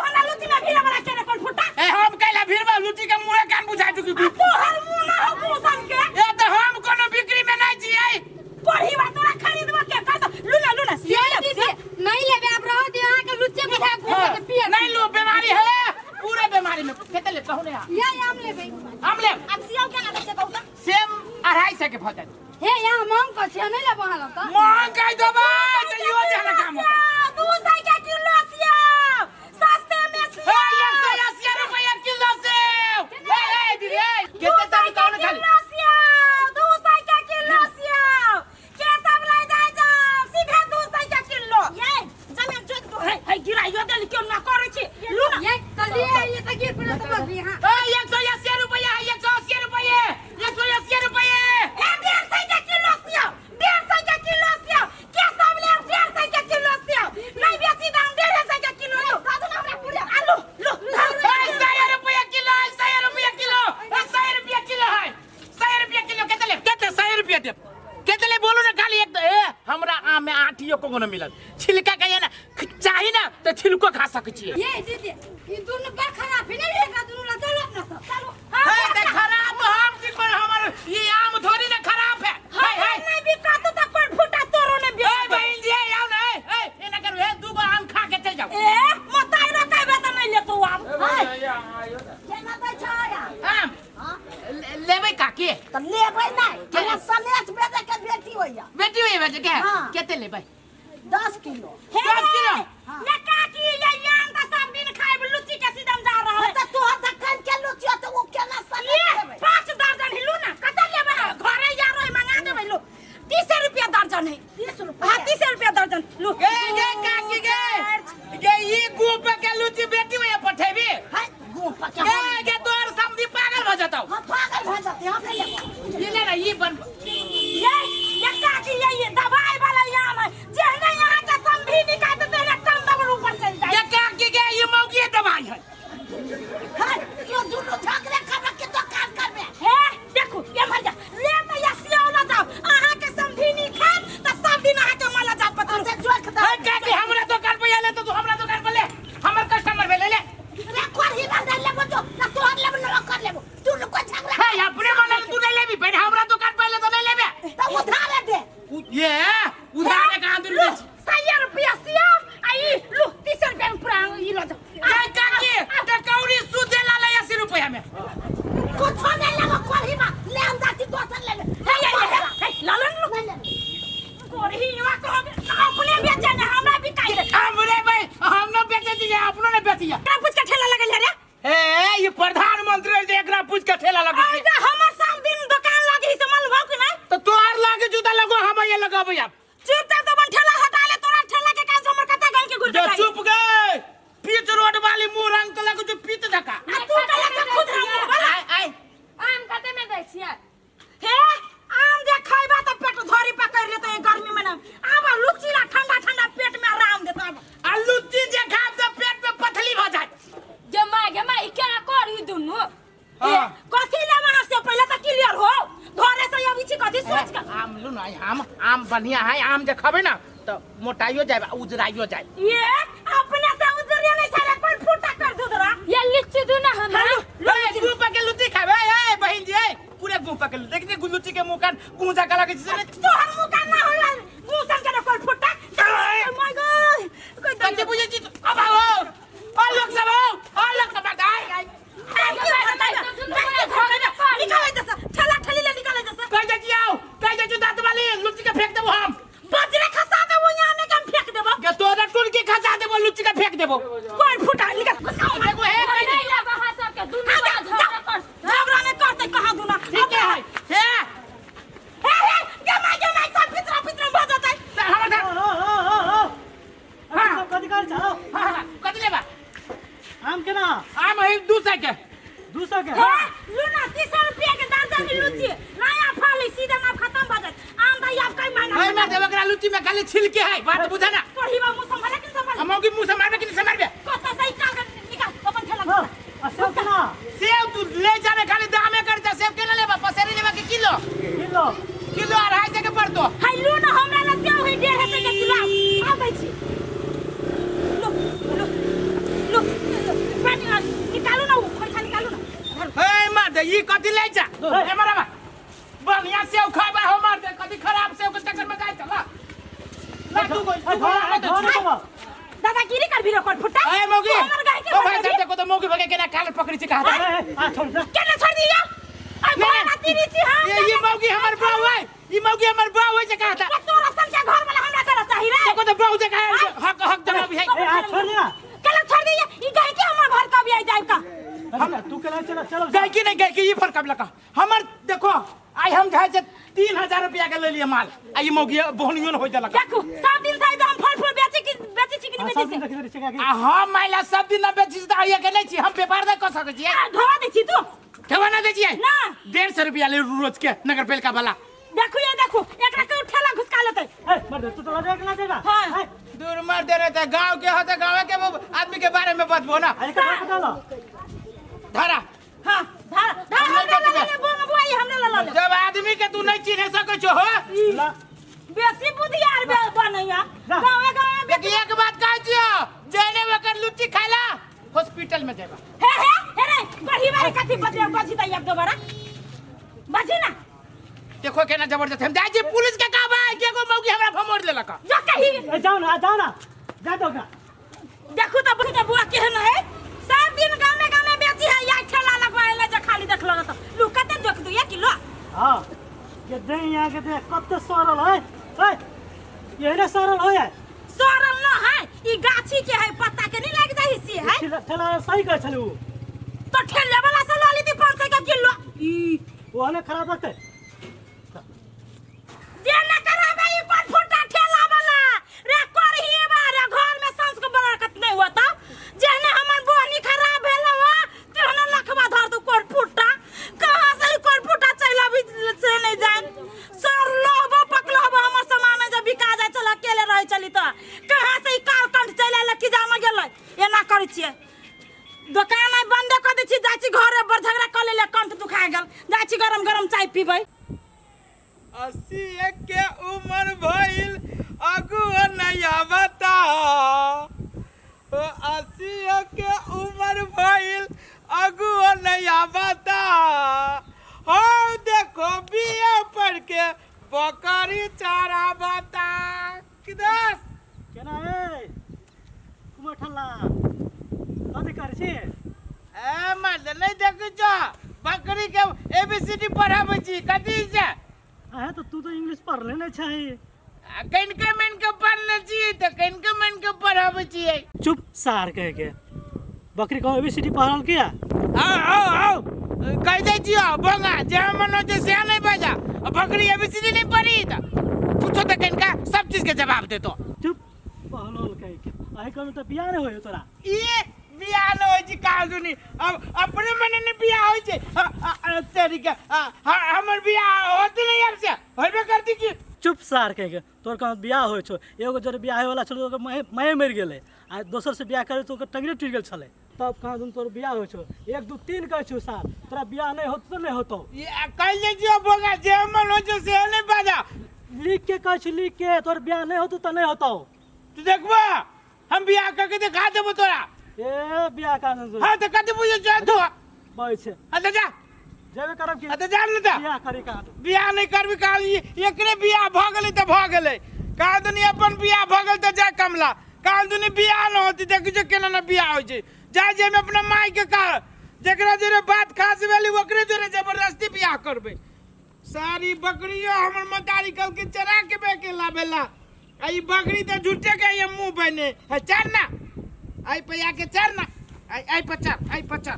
हमरा लुची में भीड़ बना के कोन फुटा ए हम कहला भीड़ में लुची के मुंह कान बुझा चुकी तू हर मुंह ना हो पूसन के ए तो हम कोनो बिक्री में नहीं छियै करही बा तोरा खरीदबा के कर लू ना ये दीदी नहीं लेबे आप रहो दे यहां के लुच्चे बैठा घूम के पिए नहीं लो बीमारी है पूरे बीमारी में केते ले कहू ने ये आम लेबे हम ले अब सियाव केना दै छै कहू सेम 250 के भजन हे यहाँ मांग कर छी नहीं लेबो हां तो मांग कह देबा तो यो जाना काम होता 200 किलो सियाव सस्ते में सियाव 180 रुपया किलो सेव ए दीदी केते तारी कौन खाली सियाव 200 किलो सियाव के सब ले जाय जाओ सीधे 200 किलो ये जमीन जोत दो है गिराइयो दे क्यों ना करे छी लू ना ये तो लिए ये तो गिर पड़ा तो बस यहां ए 180 रुपया 180 रुपया 180 रुपया 150 किलो सियाव 150 किलो सियाव के सब ले 150 किलो सियाव नहीं बेसी दाम 150 किलो लो दादू ना हमरा पूरे आलू लो 100 रुपया किलो 100 रुपया किलो 100 रुपया किलो है 100 रुपया किलो केते ले केते 100 रुपया दे केते ले बोलू ना खाली एक ए हमरा आम में आठियो को न मिलल छिलका कहिए ना चाही ना तो छिलको खा सकै छी ये दीदी ये दोनों बड़ खराब है नहीं लेगा दोनों ला चलो अपना सब चलो है ते खराब हम जी पर हमर ये आम थोड़ी ना खराब है है नहीं भी काटो तो कोई फुटा तोरो ने ए बहन जी आओ ना ए एना करू ए दूगो आम खा के चल जाओ ए मताई ना कहबे त नहीं ले तो आम केना दै छ आम लेबै काकी त लेबै नहीं केना सनेस बेचे के बेटी होइया बेटी होई बजे के हाँ। केते लेबै 10 किलो 10 किलो ले काकी ये यान त सब दिन खाइब लुच्ची के सीजन जा रहा है त तू हाथ कान के लुचिया त वो केना सनेस ये लेबै 5 दर्जन हिलू ना कत लेबे घरे यारो मंगा देबै लो 30 रुपया दर्जन है 30 रुपया हां 30 रुपया दर्जन लो गे काकी गे ई गुप के लुची बेटी होई पठेबी है गो पका गे तोर समधी पागल भ जतौ हम पागल भ जाते हम नहीं लेबै ये ले ना ये बन ये काकी ये दवाई वाला याम है जेहने यहां के संभी निकाल दे तेरे कम दबर ऊपर चल जाए ये काकी के ये मौगी दवाई है है यो दुनो छाकरे खाना के दुकान करबे हे देखो ये मर जा ले तो या सियाव ना जाओ आहा के संभी नहीं खात त सब दिन आहा के मला जा पता अच्छा जोख दा है काकी हमरा दुकान पे ले तो तू हमरा दुकान पे ले हमर कस्टमर पे ले ले रे कोर ही ना लेबो तो ना तू हर लेबो ना कर लेबो तू को छाकरे है अपने वाला तू नहीं लेबी पहले हमरा दुकान पे ले तो नहीं लेबे त उधार दे ये उधार कहां दूर बेच 100 रुपया सियाव आई लो 30 रुपया में पूरा ई लो जा काकी त कौड़ी सूद ला ले 80 रुपया में मंत्री है एकरा पूछ के ठेला लगे आई जा हमर सब दिन दुकान लागी से मालूम हो कि नहीं तो तोहार लागे जूता लगो हम ये लगाबे अब चुपचाप तो बन ठेला हटा ले तोरा ठेला के कान से हमर कता गांव के गुड़ जो के चुप गए पीच रोड वाली मुंह रंग तो लगो जो पीत धका तू कला के खुद रंग बोला आई आम कते में दै छियै हे आम जे खाइबा त पेट धरी पकड़ लेतो ए गर्मी में ना आबा लुचिला ठंडा ठंडा पेट में आराम देता आ लुच्ची जे खाब तो पेट में पथली भ जाए जमा ई केना करी दुनु हां कथी ले मना से पहले त क्लियर हो घरे से अभी छी कथी सोच के आम लू ना आम बढ़िया है आम जे खाबे ना तो मोटाइयो जाए उजराइयो जाए ये अपने से उजरिया नहीं छले कोई फूटा कर दू तोरा ये लिच्ची दू ना हम गुप के लुच्ची खाबे ए बहन जी पूरे गुप के देखनी गुलुच्ची के मुंह कान गुंजा गला के जिसे तोहर मुंह का ना होला मुंह सन के कोई फूटा माय गॉड कोई कते बुझे छी अब आओ और लोग सब आई निकाले जैसा ठेला ठेली ले निकाले जैसा कह दे छी दांत वाली लुच्ची के फेंक देबो हम बजरे खसा दे वो यहां में कम फेंक देबो के तोरा टुन के खसा देबो लुच्ची के फेंक देबो कोई फूटा निकाल देखो हे नहीं लगा हां सब के दुनु झगड़ा नहीं करते कहां दूना ठीक है हे जमा सब पितरा पितरा हो जाता है हमर हां कथी कर चलो कथी लेबा आम के ना आम है 200 के 200 के लूना 300 रुपया के दर्जन लुच्ची नया फल सीधा ना खत्म हो जाए आम भाई आप कई महीना है मैं देवकरा लुच्ची में खाली छिलके है बात बुझा ना पढ़ी बा मुंह संभाले कि संभाले हम की मुंह से मारबे कि नहीं से मारबे कत सही निकाल अपन ठेला सेब के ना सेब तू ले जाने खाली दामे करता सेब के ना लेबा पसेरी लेबा कि किलो किलो 250 के पड़ दो हाय लूना हमरा ला सेव है 1.5 रुपए के किलो आ गई छी लो पानी निकालो ना वो खोइछा निकालो ना हे मार दे ई कथी ले जा ए मारबा बढ़िया सेब खाबा हो मार दे कथी खराब सेब के चक्कर में गाय चला ना तू कोई दादागिरी कर भी रो कोन फुटा ए मोगी हमर गाय के ओ भाई साहब देखो तो मोगी भगे के ना काल पकड़ी से कहा था आ छोड़ दे केने छोड़ दिया आ बोला तेरी छी हां ये मोगी हमर बाऊ है ई मोगी हमर बाऊ है से कहा था तोरा सन के घर वाला हमरा कर चाहि रे देखो तो बाऊ से कहा हक जवाब है ए आ छोड़ दिया केला छोड़ दिया ई गाय के हमर घर कब आई जाए का हम तू के चलो चलो गाय की नहीं गाय की ये फर्क कब लगा हमर देखो आई हम जाए से 3000 रुपया के ले लिए माल आई मोगी बोहनियन हो जाला देखो 7 दिन से हम फल फूल बेची की नहीं सब बेची दिन देखि के आ हम माइला सब दिन न बेची त आइए के नहीं छी हम व्यापार नहीं कर सके छी धोवा दे छी तू ठेवा ना दे छी ना 150 रुपया ले रोज के नगर पालिका वाला देखो ये देखो एकरा के ठेला घुसका लेते ए मर दे तू तो लगा के ना देगा हां दूर मार दे रहे थे गांव के होते गांव के वो आदमी के बारे में बतबो ना अरे का बता लो धारा हां धारा हमने ला ले जब आदमी के तू नहीं चिन्ह सके छो हो ला बेसी बुधियार बनैया गावे लेकिन एक बात कह छियो जेने वकर लुच्ची खाला हॉस्पिटल में देबा हे रे बढ़ी बारी कथी बजे बजी त एक दोबारा बजी ना देखो केना जबरदस्त हम जाई छी पुलिस के कहबा के को मौगी हमरा फमोड़ लेलक जो कही ए जाओ ना जा दो का देखो तो बुढ़ी बुआ केहन है सब दिन गांव में बेची है या ठेला लगवाएला जे खाली देख लगा त लू कते देख दू 1 किलो हां ये दे यहां के दे कते सरल है ए ये रे सरल हो है सरल न है ई गाछी के है पत्ता के नहीं लग जाई सी है ठेला सही कर छलू तो ठेले वाला से ला ली थी 500 का किलो ई वो ने खराब रखते जे न कराबे ई कोन फुटा ठेला वाला रे करही बारे घर में सांस को बरकत नहीं होता जेने हमर बोनी खराब भेल हो तेहन लखवा धर तू कोन फुटा कहां से ई कोन फुटा चला भी से नहीं जान सर लोबो पकलबो हमर सामान जे बिका जाय चल अकेले रह चली त कहां से ई काल कंठ चला लकी जामा गेलै एना करै छियै दुकान आई बंद कर दै छी जाय छी घरे पर झगड़ा कर लेले कंठ दुखा गेल जाय छी गरम गरम चाय पीबै 80 के उम्र भइल अगुआ नया बता 80 के उम्र भइल अगुआ नया बता हो देखो बीए पढ़ के बकरी चारा बता किदस केना ए कुमा ठल्ला कथि कर छी ए मर्द नहीं देखु छ बकरी के एबीसीडी पढ़ाबै छी कथि से है तो तू तो इंग्लिश पढ़ लेने चाहिए कनिके मन के पढ़ने छी त कनिके मन के पढ़ाबै छी चुप सार कह के बकरी कहूँ ABCD पढ़ल किया आओ कह दे जियो बोंगा जे मन हो जे से नहीं बजा बकरी ABCD नहीं पढ़ी त पूछो तो कनका सब चीज के जवाब दे तो चुप पहल कह के आई कल तो बियाह नहीं होयो तोरा ये बियाह न होई छी काजुनी अब अपने मने ने बियाह होई छे तेरी का हमर बियाह होत नहीं अब से होबे करती की चुप सार कह के तोर कहाँ बियाह हो छो एगो जरे बियाह वाला छलो तो मैं मर गेले आ दोसर से बियाह करे तो टंगरे टूट गेल छले तब कहाँ तुम तोर बियाह हो छो 1 2 3 कह छो सार तोरा बियाह नहीं होत तो नहीं होतो ये कह ले जियो बोंगा जे मन हो जे से नहीं बजा लिख के कह छी लिख के तोर बियाह नहीं होतो तो नहीं होतो तू देखबा हम बियाह करके दिखा देबो तोरा ए बियाह का न हां तो कते बुझे जा तो बाई छे अच्छा जा जेबे करब की अच्छा जान न त बियाह करी का बियाह नहीं करबी काल एकरे बियाह भ गेलै त भ गेलै काल दुनी अपन बियाह भ गेल त जा कमला काल दुनी बियाह न होती देखि जो केना न बियाह होय छै जा जे में अपना माई के कह जेकरा जरे बात खास वेली ओकरे जरे जबरदस्ती बियाह करबे सारी बकरियों हमर मतारी कल के चरा के बेके लाबेला आई बकरी त झूठे के ये मुंह बने है चरना आई पे आके चरना आई पचार आई पचार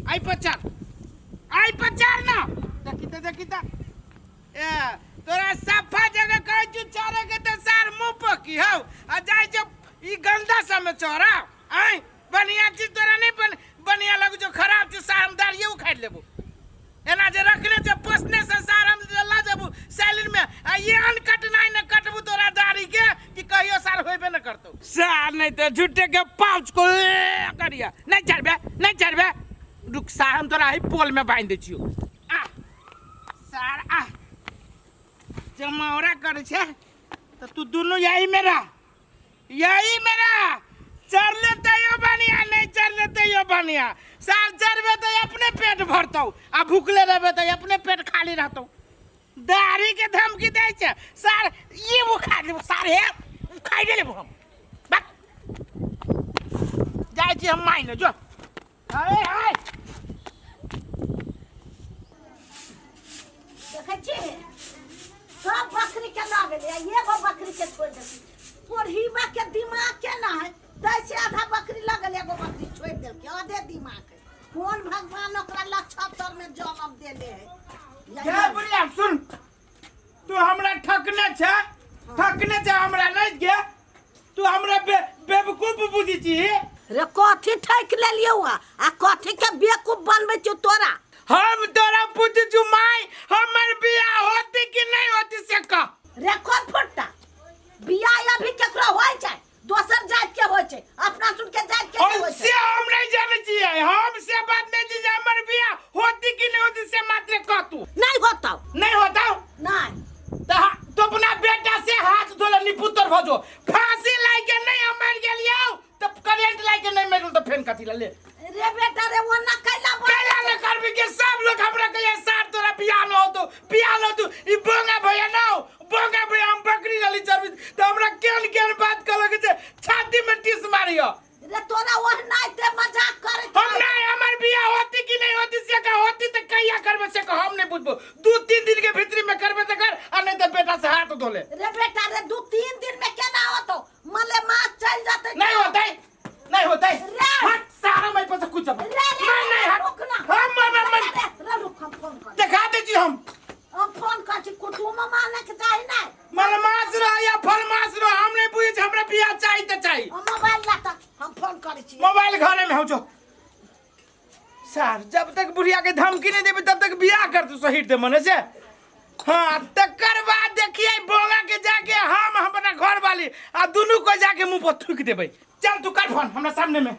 आई पचार आई पचार ना देखी त ए तोरा सफा जगह कह छु चारे के त सार मुंह पकी हौ आ जाय जब ई गंदा समय चोरा आई बढ़िया चीज तोरा नहीं बढ़िया लग जो खराब चीज सार हम दारिये उखाड़ लेबो एना जे रखने जे पोसने से सार हम ला देबो सैलून में आ ये अनकट नहीं न कटबू तोरा दाढ़ी के कि कहियो सार होइबे न करतो सार नहीं त झूठे के पाउच को करिया नहीं चढ़बे रुक सार हम तोरा ही पोल में बांध दे छियो आ सार आ जमावरा करे छे त तू दोनों यही मेरा चढ़ लेते यो बनिया नहीं चढ़ लेते यो बनिया सार चढ़बे तो अपने पेट भरतौ आ भूखले रहबे तो अपने पेट खाली रहतौ दाढ़ी के धमकी दे छे सार ये उखाड़ ले सार हे उखाड़ ले हम बक जाय छी हम माइने जो अरे हाय देखे छी सब बकरी के ला गेले एगो बकरी के छोड़ दे पोरहीमा के दिमाग के ना है दैसे आधा बकरी लगल एगो बकरी छोड़ देल के आधे दिमाग है कौन भगवान ओकरा लक्षत्र में जन्म देले है क्या बुढ़िया सुन तू हमरा ठकने छे हमरा नहीं के तू हमरा बेवकूफ बुझी छी रे कथी ठक लेलियो आ कथी के बेवकूफ बनबे छ तोरा हम तोरा पूछ छु माई हमर बियाह होती कि नहीं होती से कह रे कौन फुटता बियाह अभी केकरो होय छै दोसर जात के होय छै अपना सुन के जात के होय से छै हम नहीं जाने छिए हम से बात नहीं छी हमर बियाह होती कि नहीं होती से मात्र कह तू नहीं होता नहीं तो अपना बेटा से हाथ धोले निपुत्र भजो फांसी लाई के नहीं हम मर गेलियो तो करेंट लाई के नहीं मरल तो फेन कथि ले रे बेटा रे वो ना कैला न करबी के सब लोग हमरा कहे सार तोरा बियाह न हो तो ई बोंगा भैया हम बकरी वाली चरबी तो हमरा केन बात करे के छाती में टीस मारियो रे तोरा वो नहीं ते मजाक करे हम नहीं हमर बियाह होती कि नहीं होती से का होती तो कहिया करबे से का हम नहीं बुझबो 2-3 दिन के भीतर में करबे तो कर आ नहीं तो बेटा से हाथ धोले रे बेटा रे 2-3 दिन में केना होतो मले मास चल जाते नहीं होता हट सारा मैं पता कुछ अब नहीं रुक ना हम रुक हम फोन कर दिखा दे जी हम फोन कर छी कुटुम माने के चाहि नहीं मनमास रह या फरमास रह हम नहीं बुझे हमरा बियाह चाहिए तो चाहिए मोबाइल लाता हम फोन करे छी मोबाइल घरे में हो जो सर जब तक बुढ़िया के धमकी नहीं देबे तब तक बियाह कर तू सहित दे मने से हां तकर बाद देखिए बोंगा के जाके हम अपना घर वाली आ दोनों को जाके मुंह पर थूक देबे चल तू कर फोन हमरा सामने में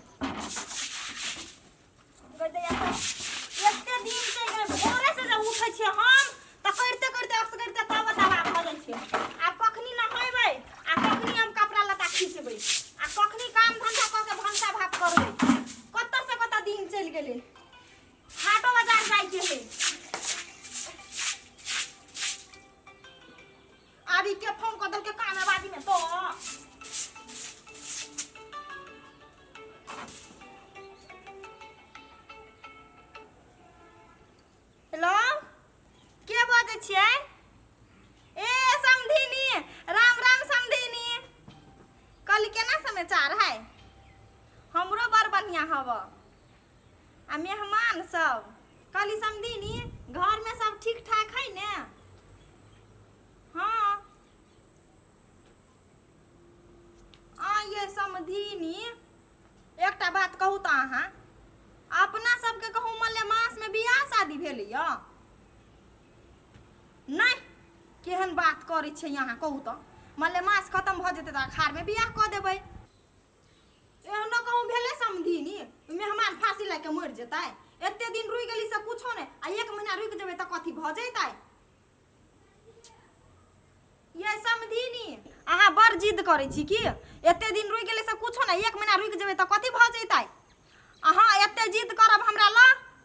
एते दिन से भोरे से उठै छी हम त करते अक्सर करते तवा भ जाइ छै आ कखनी नहाइबै आ कखनी हम कपड़ा लत्ता खींचबै आ कखनी काम धंधा क के भंसा भात करबै कत्ता से कत्ता दिन चल गेलै हाटो बाजार जाइ के है आबी के फोन क दल के कामे बाजी में तो मेहमान सब काली समझीनी घर में सब ठीक ठाक है ने? हाँ ये समझीनी एकटा बात कहू तो अहाँ अपना सबके कहू मलेमास में बियाह शादी भेल यऽ नहीं? केहन बात करै छै यहाँ कहू तो मलेमास खत्म भ जेतै तऽ अखाड़ में बियाह कऽ देबै। एहनो कहूँ भेले समझीनी मेहमान फांसी लगा के मर जेतै? एते दिन रुक गेली से कुछो नहीं आ 1 महीना रुक जेबै तऽ कथी भ जेतै? ये समझीनी अहाँ बड़ जिद करै छी कि एते दिन रुक गेली से कुछो नहीं 1 महीना रुक जेबै तऽ कथी भ जेतै? अहाँ एते जिद करब हमरा ल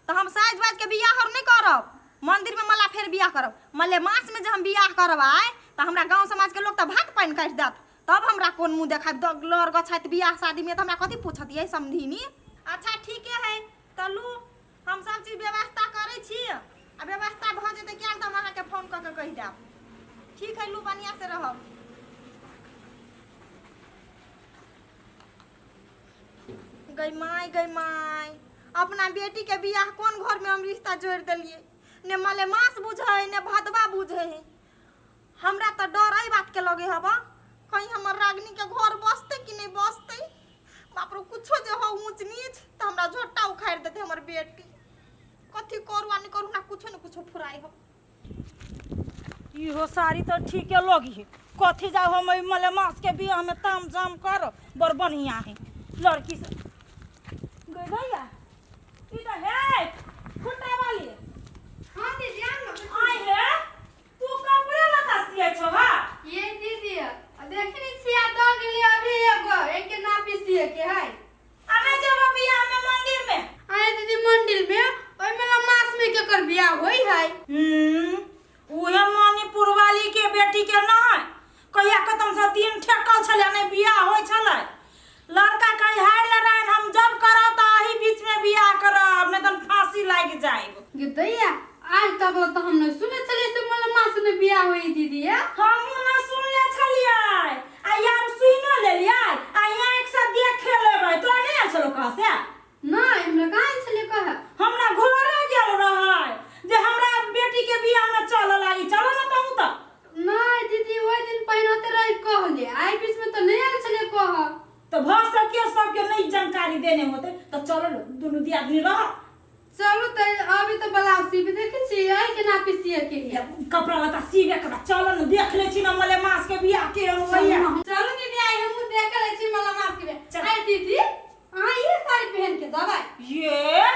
तऽ हम साइज बाज के बियाह और नहीं करब, मंदिर में मला फेर बियाह करब। मलेमास में जब हम बियाह करबै तऽ हमरा गांव समाज के लोग तऽ भात पानी काटि देत, तब हमरा कोन मुंह देखाब लड़ गछाइत बियाह शादी में तऽ हमरा कथी पूछत ये समझीनी? अच्छा ठीके है तलू हम सब चीज व्यवस्था करै छी आ व्यवस्था भ जेतै क्या तऽ हम अहाँ के फोन क के कहि देब। ठीक है लू बढ़िया से रहब। गई माई अपना बेटी के बियाह कोन घर में हम रिश्ता जोड़ दिलिए, ने मलेमास बुझे ने भदवा बुझे। हमरा तो डर है बात के लगे हवा कहीं हमर रागनी के घर बसते कि नहीं बसते। बाप रे कुछो जे हो ऊंच नीच तो हमरा झोटा उखाड़ देते हमर बेटी। कथी करू आ नहीं करू ना कुछो फुराई हो। इहो साड़ी तो ठीके लगी कथी जाओ हम मलेमास के बियाह में ताम जाम कर बड़ बढ़िया है लड़की से। गई भैया इधर है खुट्टा वाली। हाँ दीदी आई है तू कपड़े लता सिए छो? हा ये दीदी देखनी सिया दो गेली अभी एगो एक के नापी सिए के है। हमें जब बियाह में मंदिर में आए दीदी मंदिर में ओइ में मास में के कर बियाह होई है। उहे मणिपुर वाली के बेटी के न है कहिया खत्म से दिन ठेकल छले ने बियाह होय छले। लड़का कहि हाय लड़ाइन हम जब करब त आही बीच में बियाह करब नहीं त फांसी लाग जाएब। गे दैया आज तक तो हम नहीं सुने चले से मलेमास में बियाह होई दीदी है। हम न सुनले छलिए आ यार सुनो लेलिए आ यहाँ एक साथ देख लेबै तोरा नहीं छलो कह से? नहीं हमरा काहे चले कह हमरा घरे गेल रहै जे हमरा बेटी के बियाह में चल लागी चलो न कहू त। नहीं दीदी ओइ दिन पहिनते रही कहले आई बीच में तो नहीं आल चले कह तो भ सके सबके नहीं जानकारी देने होते तो चलो दोनों दियादनी रह। चलो तो अभी तो ब्लाउज सी भी देखे छी आई के नापी सिए के कपड़ा लता सीवे के चलो न देख ले छी न मलेमास के बियाह के होइया। चलो दीदी आई हम देख ले छी मलेमास के। आई दीदी हां ये साड़ी पहन के दबाई ये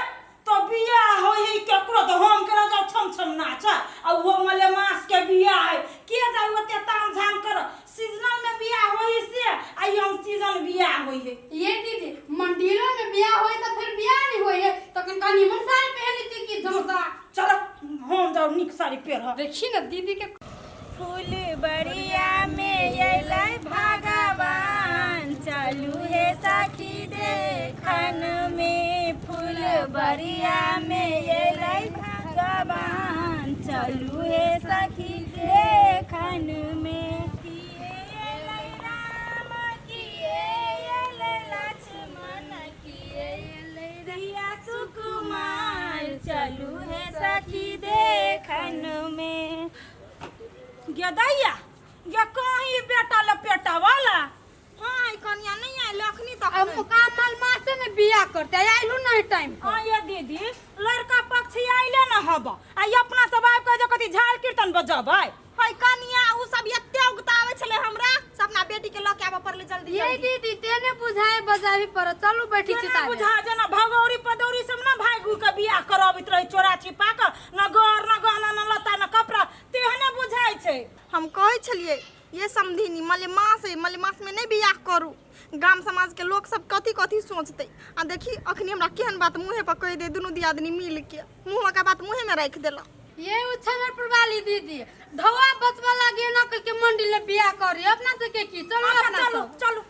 तो बियाह होई केकरो तो हम करा जाओ छम छम नाच आ वो मलेमास के बियाह है के जाऊ ओते ताम झाम कर सीजनल में बियाह होई से आई हम सीजन बियाह होई है। ये दीदी मंदिरों में बियाह होई तो फिर बियाह नहीं होई है तो कन निमन साड़ी पहन लेती की जोरदार। चलो हम जाओ निक साड़ी पहन। देखी ना दीदी के फूल बरिया में अइलै भगवान चलू हे सखी देखन में। फूल बरिया में अइलै भगवान चलू हे सखी देखन में। किए अइलै राम किए अइलै लक्ष्मण किए अइलै सिया सुकुमार चलू हे सखी देखन में। गे दैया गे कहीं बेटा लपेटा वाला हाँ कन्या नहीं आई लखनी तक अब मुकाम्मल मासे में बियाह करते आइलू नहीं टाइम हाँ ये दीदी लड़का पक्ष आइले न हब आ अपना सब आबि के जे कथी झाल कीर्तन बजबै हई कन्या उ सब एते उगतावे छले हमरा सपना बेटी के लके आबे पड़ले जल्दी। ये दीदी तेने बुझाए बजावी पर चलू बैठी छी ना बुझा जना भगौरी पदौरी सब ना भागू के बियाह करबित रही चोरा छिपा के न घर न गहना न लता न कपड़ा तेहने बुझाई छै। हम कहै छलिए ये समझीनी मलेमास है मलेमास में नहीं बियाह करू गाम समाज के लोग सब कथी कथी सोचते आ देखी अखनी हमरा केहन बात मुंहे पर कह दे दुनू दियादनी मिल के मुंह का बात मुंहे में रख देला। ये उछनरपुर वाली दीदी धवा बचवा लागे ना के मंडी ले बियाह करी अपना से के की चलो अपना चलो चलो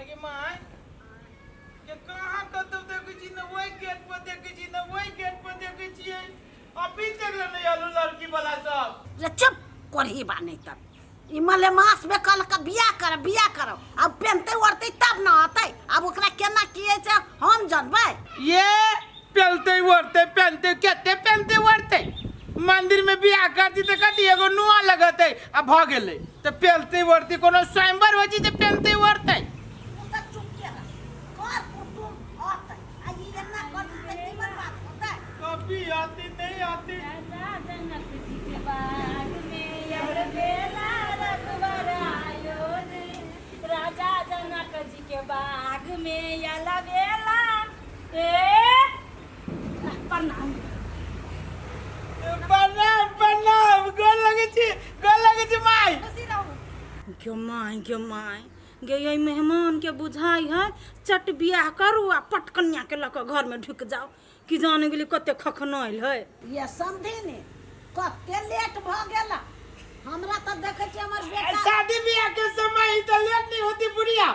आगे माय के कहां कतौ देखै छी न ओइ गेट पर देखै छी न ओइ गेट पर देखै छी अभी तक नहीं आलू लड़की वाला सब। रे चुप करही बा नहीं तब ई मलेमास में कल का बियाह कर अब पेनते ओरते तब न आते अब ओकरा केना किए छै हम जानबै। ये पेलते ओढ़ते पहनते केते पहनते ओढ़ते मंदिर में बियाह करती तो कथी एगो नुआ लगते आ भ गेले तो पेलते ओढ़ते कोनो स्वयंवर हो जे पहनते ओढ़ते। तू त चुप के रह। कर कुटुम आते आ ई एना कर दे जीवन बात होता। कभी आती नहीं आती राजा जनक जी के बाग में यह बेला रघुवर आयो रे। राजा जनक जी के बाग में यह बेला प्रणाम। प्रणाम प्रणाम गोल लगे छी माई। गे माय गे ये मेहमान के बुझाई है चट बियाह करू आ पटकनिया के लक घर में ढुक जाओ कि जाने गेली कते खखनाइल है। ये समझी ने कते लेट भ गेला। हमरा त देखे छी हमर बेटा शादी ब्याह के समय ही तो लेट नहीं होती बुढ़िया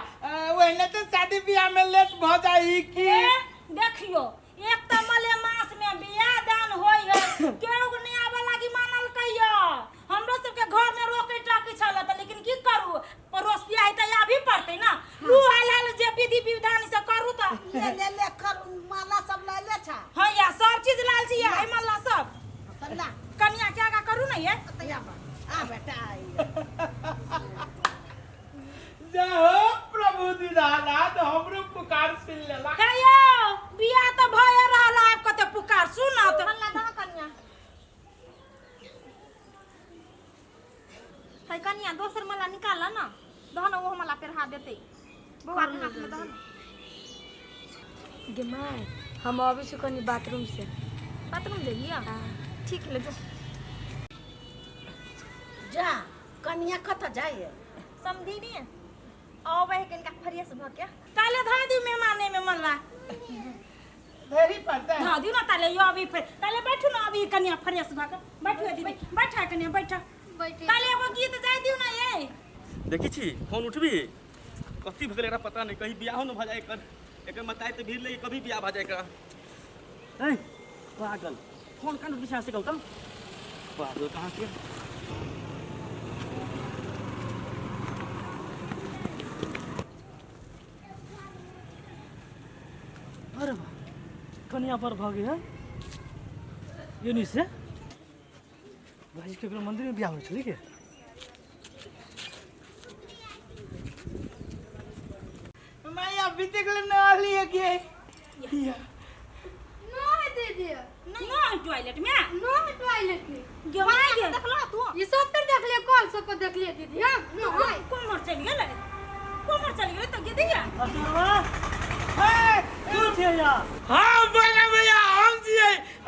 वही तो शादी ब्याह में लेट भ जाई की। देखियो एक त मलेमास में बियाह दान होई है केहू के नहीं आवे लागी मानल कहियो। हमरो सब के घर में रोके टाकी छल त लेकिन की करू पड़ोसिया है त आभी पड़ते ना। लू हाल जे विधि विधान से करू त ले कर माला सब ले ले छा। हां या सब चीज लाल छी है मल्ला सब तल्ला कन्या क्या का करू नहीं है। तया आ बेटा जाओ प्रभु दीनानाथ हमरो पुकार सुन लेला। कहियो बियाह त भए रहल आब कते पुकार सुनत हल्ला दा कन्या है कन्या दोसर मला निकाल ना दहन वो मला पेरहा देते बउआ के हाथ में दहन। गे माय हम अभी छु कनी बाथरूम से। बाथरूम देलिया ठीक ले जो जा कन्या कत जाए समझी नहीं आओ वह के इनका फरियस भ के ताले धा दी मेहमाने में मल्ला देरी पड़ता है धा दी ना ताले यो अभी फिर ताले बैठू ना अभी कन्या फ्रेश भाग बैठू दीदी बैठा कन्या बैठा बैठे ताले एगो गीत जाय दियो ना ये देखी छी फोन उठबी कथी भगले एकरा पता नहीं कहीं बियाह न भ जाए कर एक मताई तो भीड़ ले कभी बियाह भ जाए का। ए पागल फोन कान दिशा से कहता पागल कहां के। अरे वाह कन्या पर भागी है ये नहीं से भाई के मंदिर में बियाह हो चली के। मैं अभी तक ना लिए के नो है दे दिया ना टॉयलेट में नो है टॉयलेट में गे माय गे देखला तू ये सब पे देख ले कॉल सब पे देख ले दीदी हां नो है कोमर चल गेले तो गे दिया असलवा ए तू थे या हां बोला भैया हम जी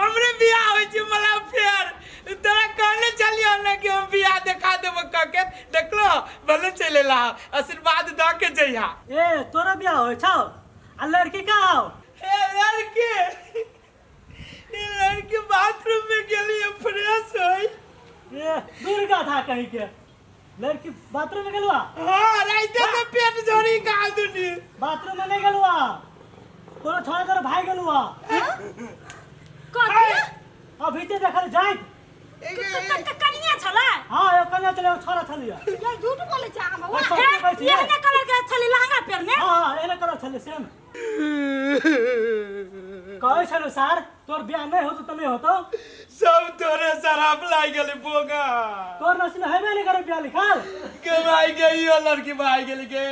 हमरे बियाह होई छी मला फेर तोरा कहले चलियो ना कि हम बियाह दिखा देब के देखलो भले चलेला आशीर्वाद द के जइहा। ए तोरा बियाह होय छौ आ लड़की का हो ए लड़की बाथरूम में गेली फ्रेश होई। ए दुर्गा था कहीं के लड़की बाथरूम में गेलवा। हां राइते तो पेट झोरी का दुनी बाथरूम में नहीं गेलवा कोनो छोरा कर भाई गेलवा। कथि अभी ते देखल जाइत कन्या छला हां ए कन्या चले छोरा छलिया। ये झूठ बोले छ हम ओ सब के कहै ये ने कलर के छली लहंगा पेरने हां एने करो छले सेम कहै छलो सर तोर बियाह नहीं होतो त नहीं होतो सब तोरे शराब लाई गेली बोगा तोर नसीब हेबे नहीं करे बियाह लिखल के भाई गई हो लड़की भाई गेली के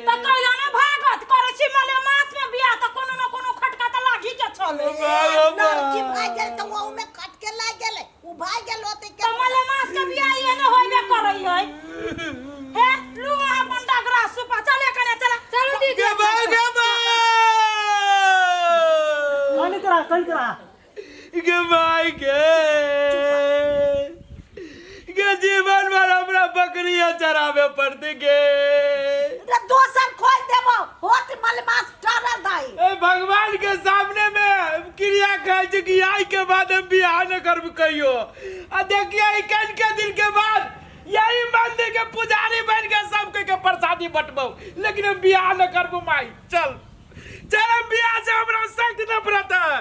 त कहला ने भागत करे छी मले मास में बियाह त कोनो न कोनो खटका त लागी के छले लड़की भाई गेल त वो में कट के ला गेले उ भाई गेल होते त मले मास के बियाह ये न होइबे करई है हे लू अपन डगरा सुपा चले कने चला चल दीदी के भाई कहीं करा के भाई के जीवन भर हमरा बकरियां चरावे पड़ते के रे दोसर खोल देबो होत मलमास डरल दाई। ए भगवान के सामने में क्रिया कहे छै कि आई के बाद हम बियाह न करब कहियो आ देखिए ई कल के दिन के बाद यही मंदिर के पुजारी बन के सब के प्रसादी बटबो लेकिन हम बियाह न करब माई चल चल हम बियाह से हमरा सख्त नफरत है।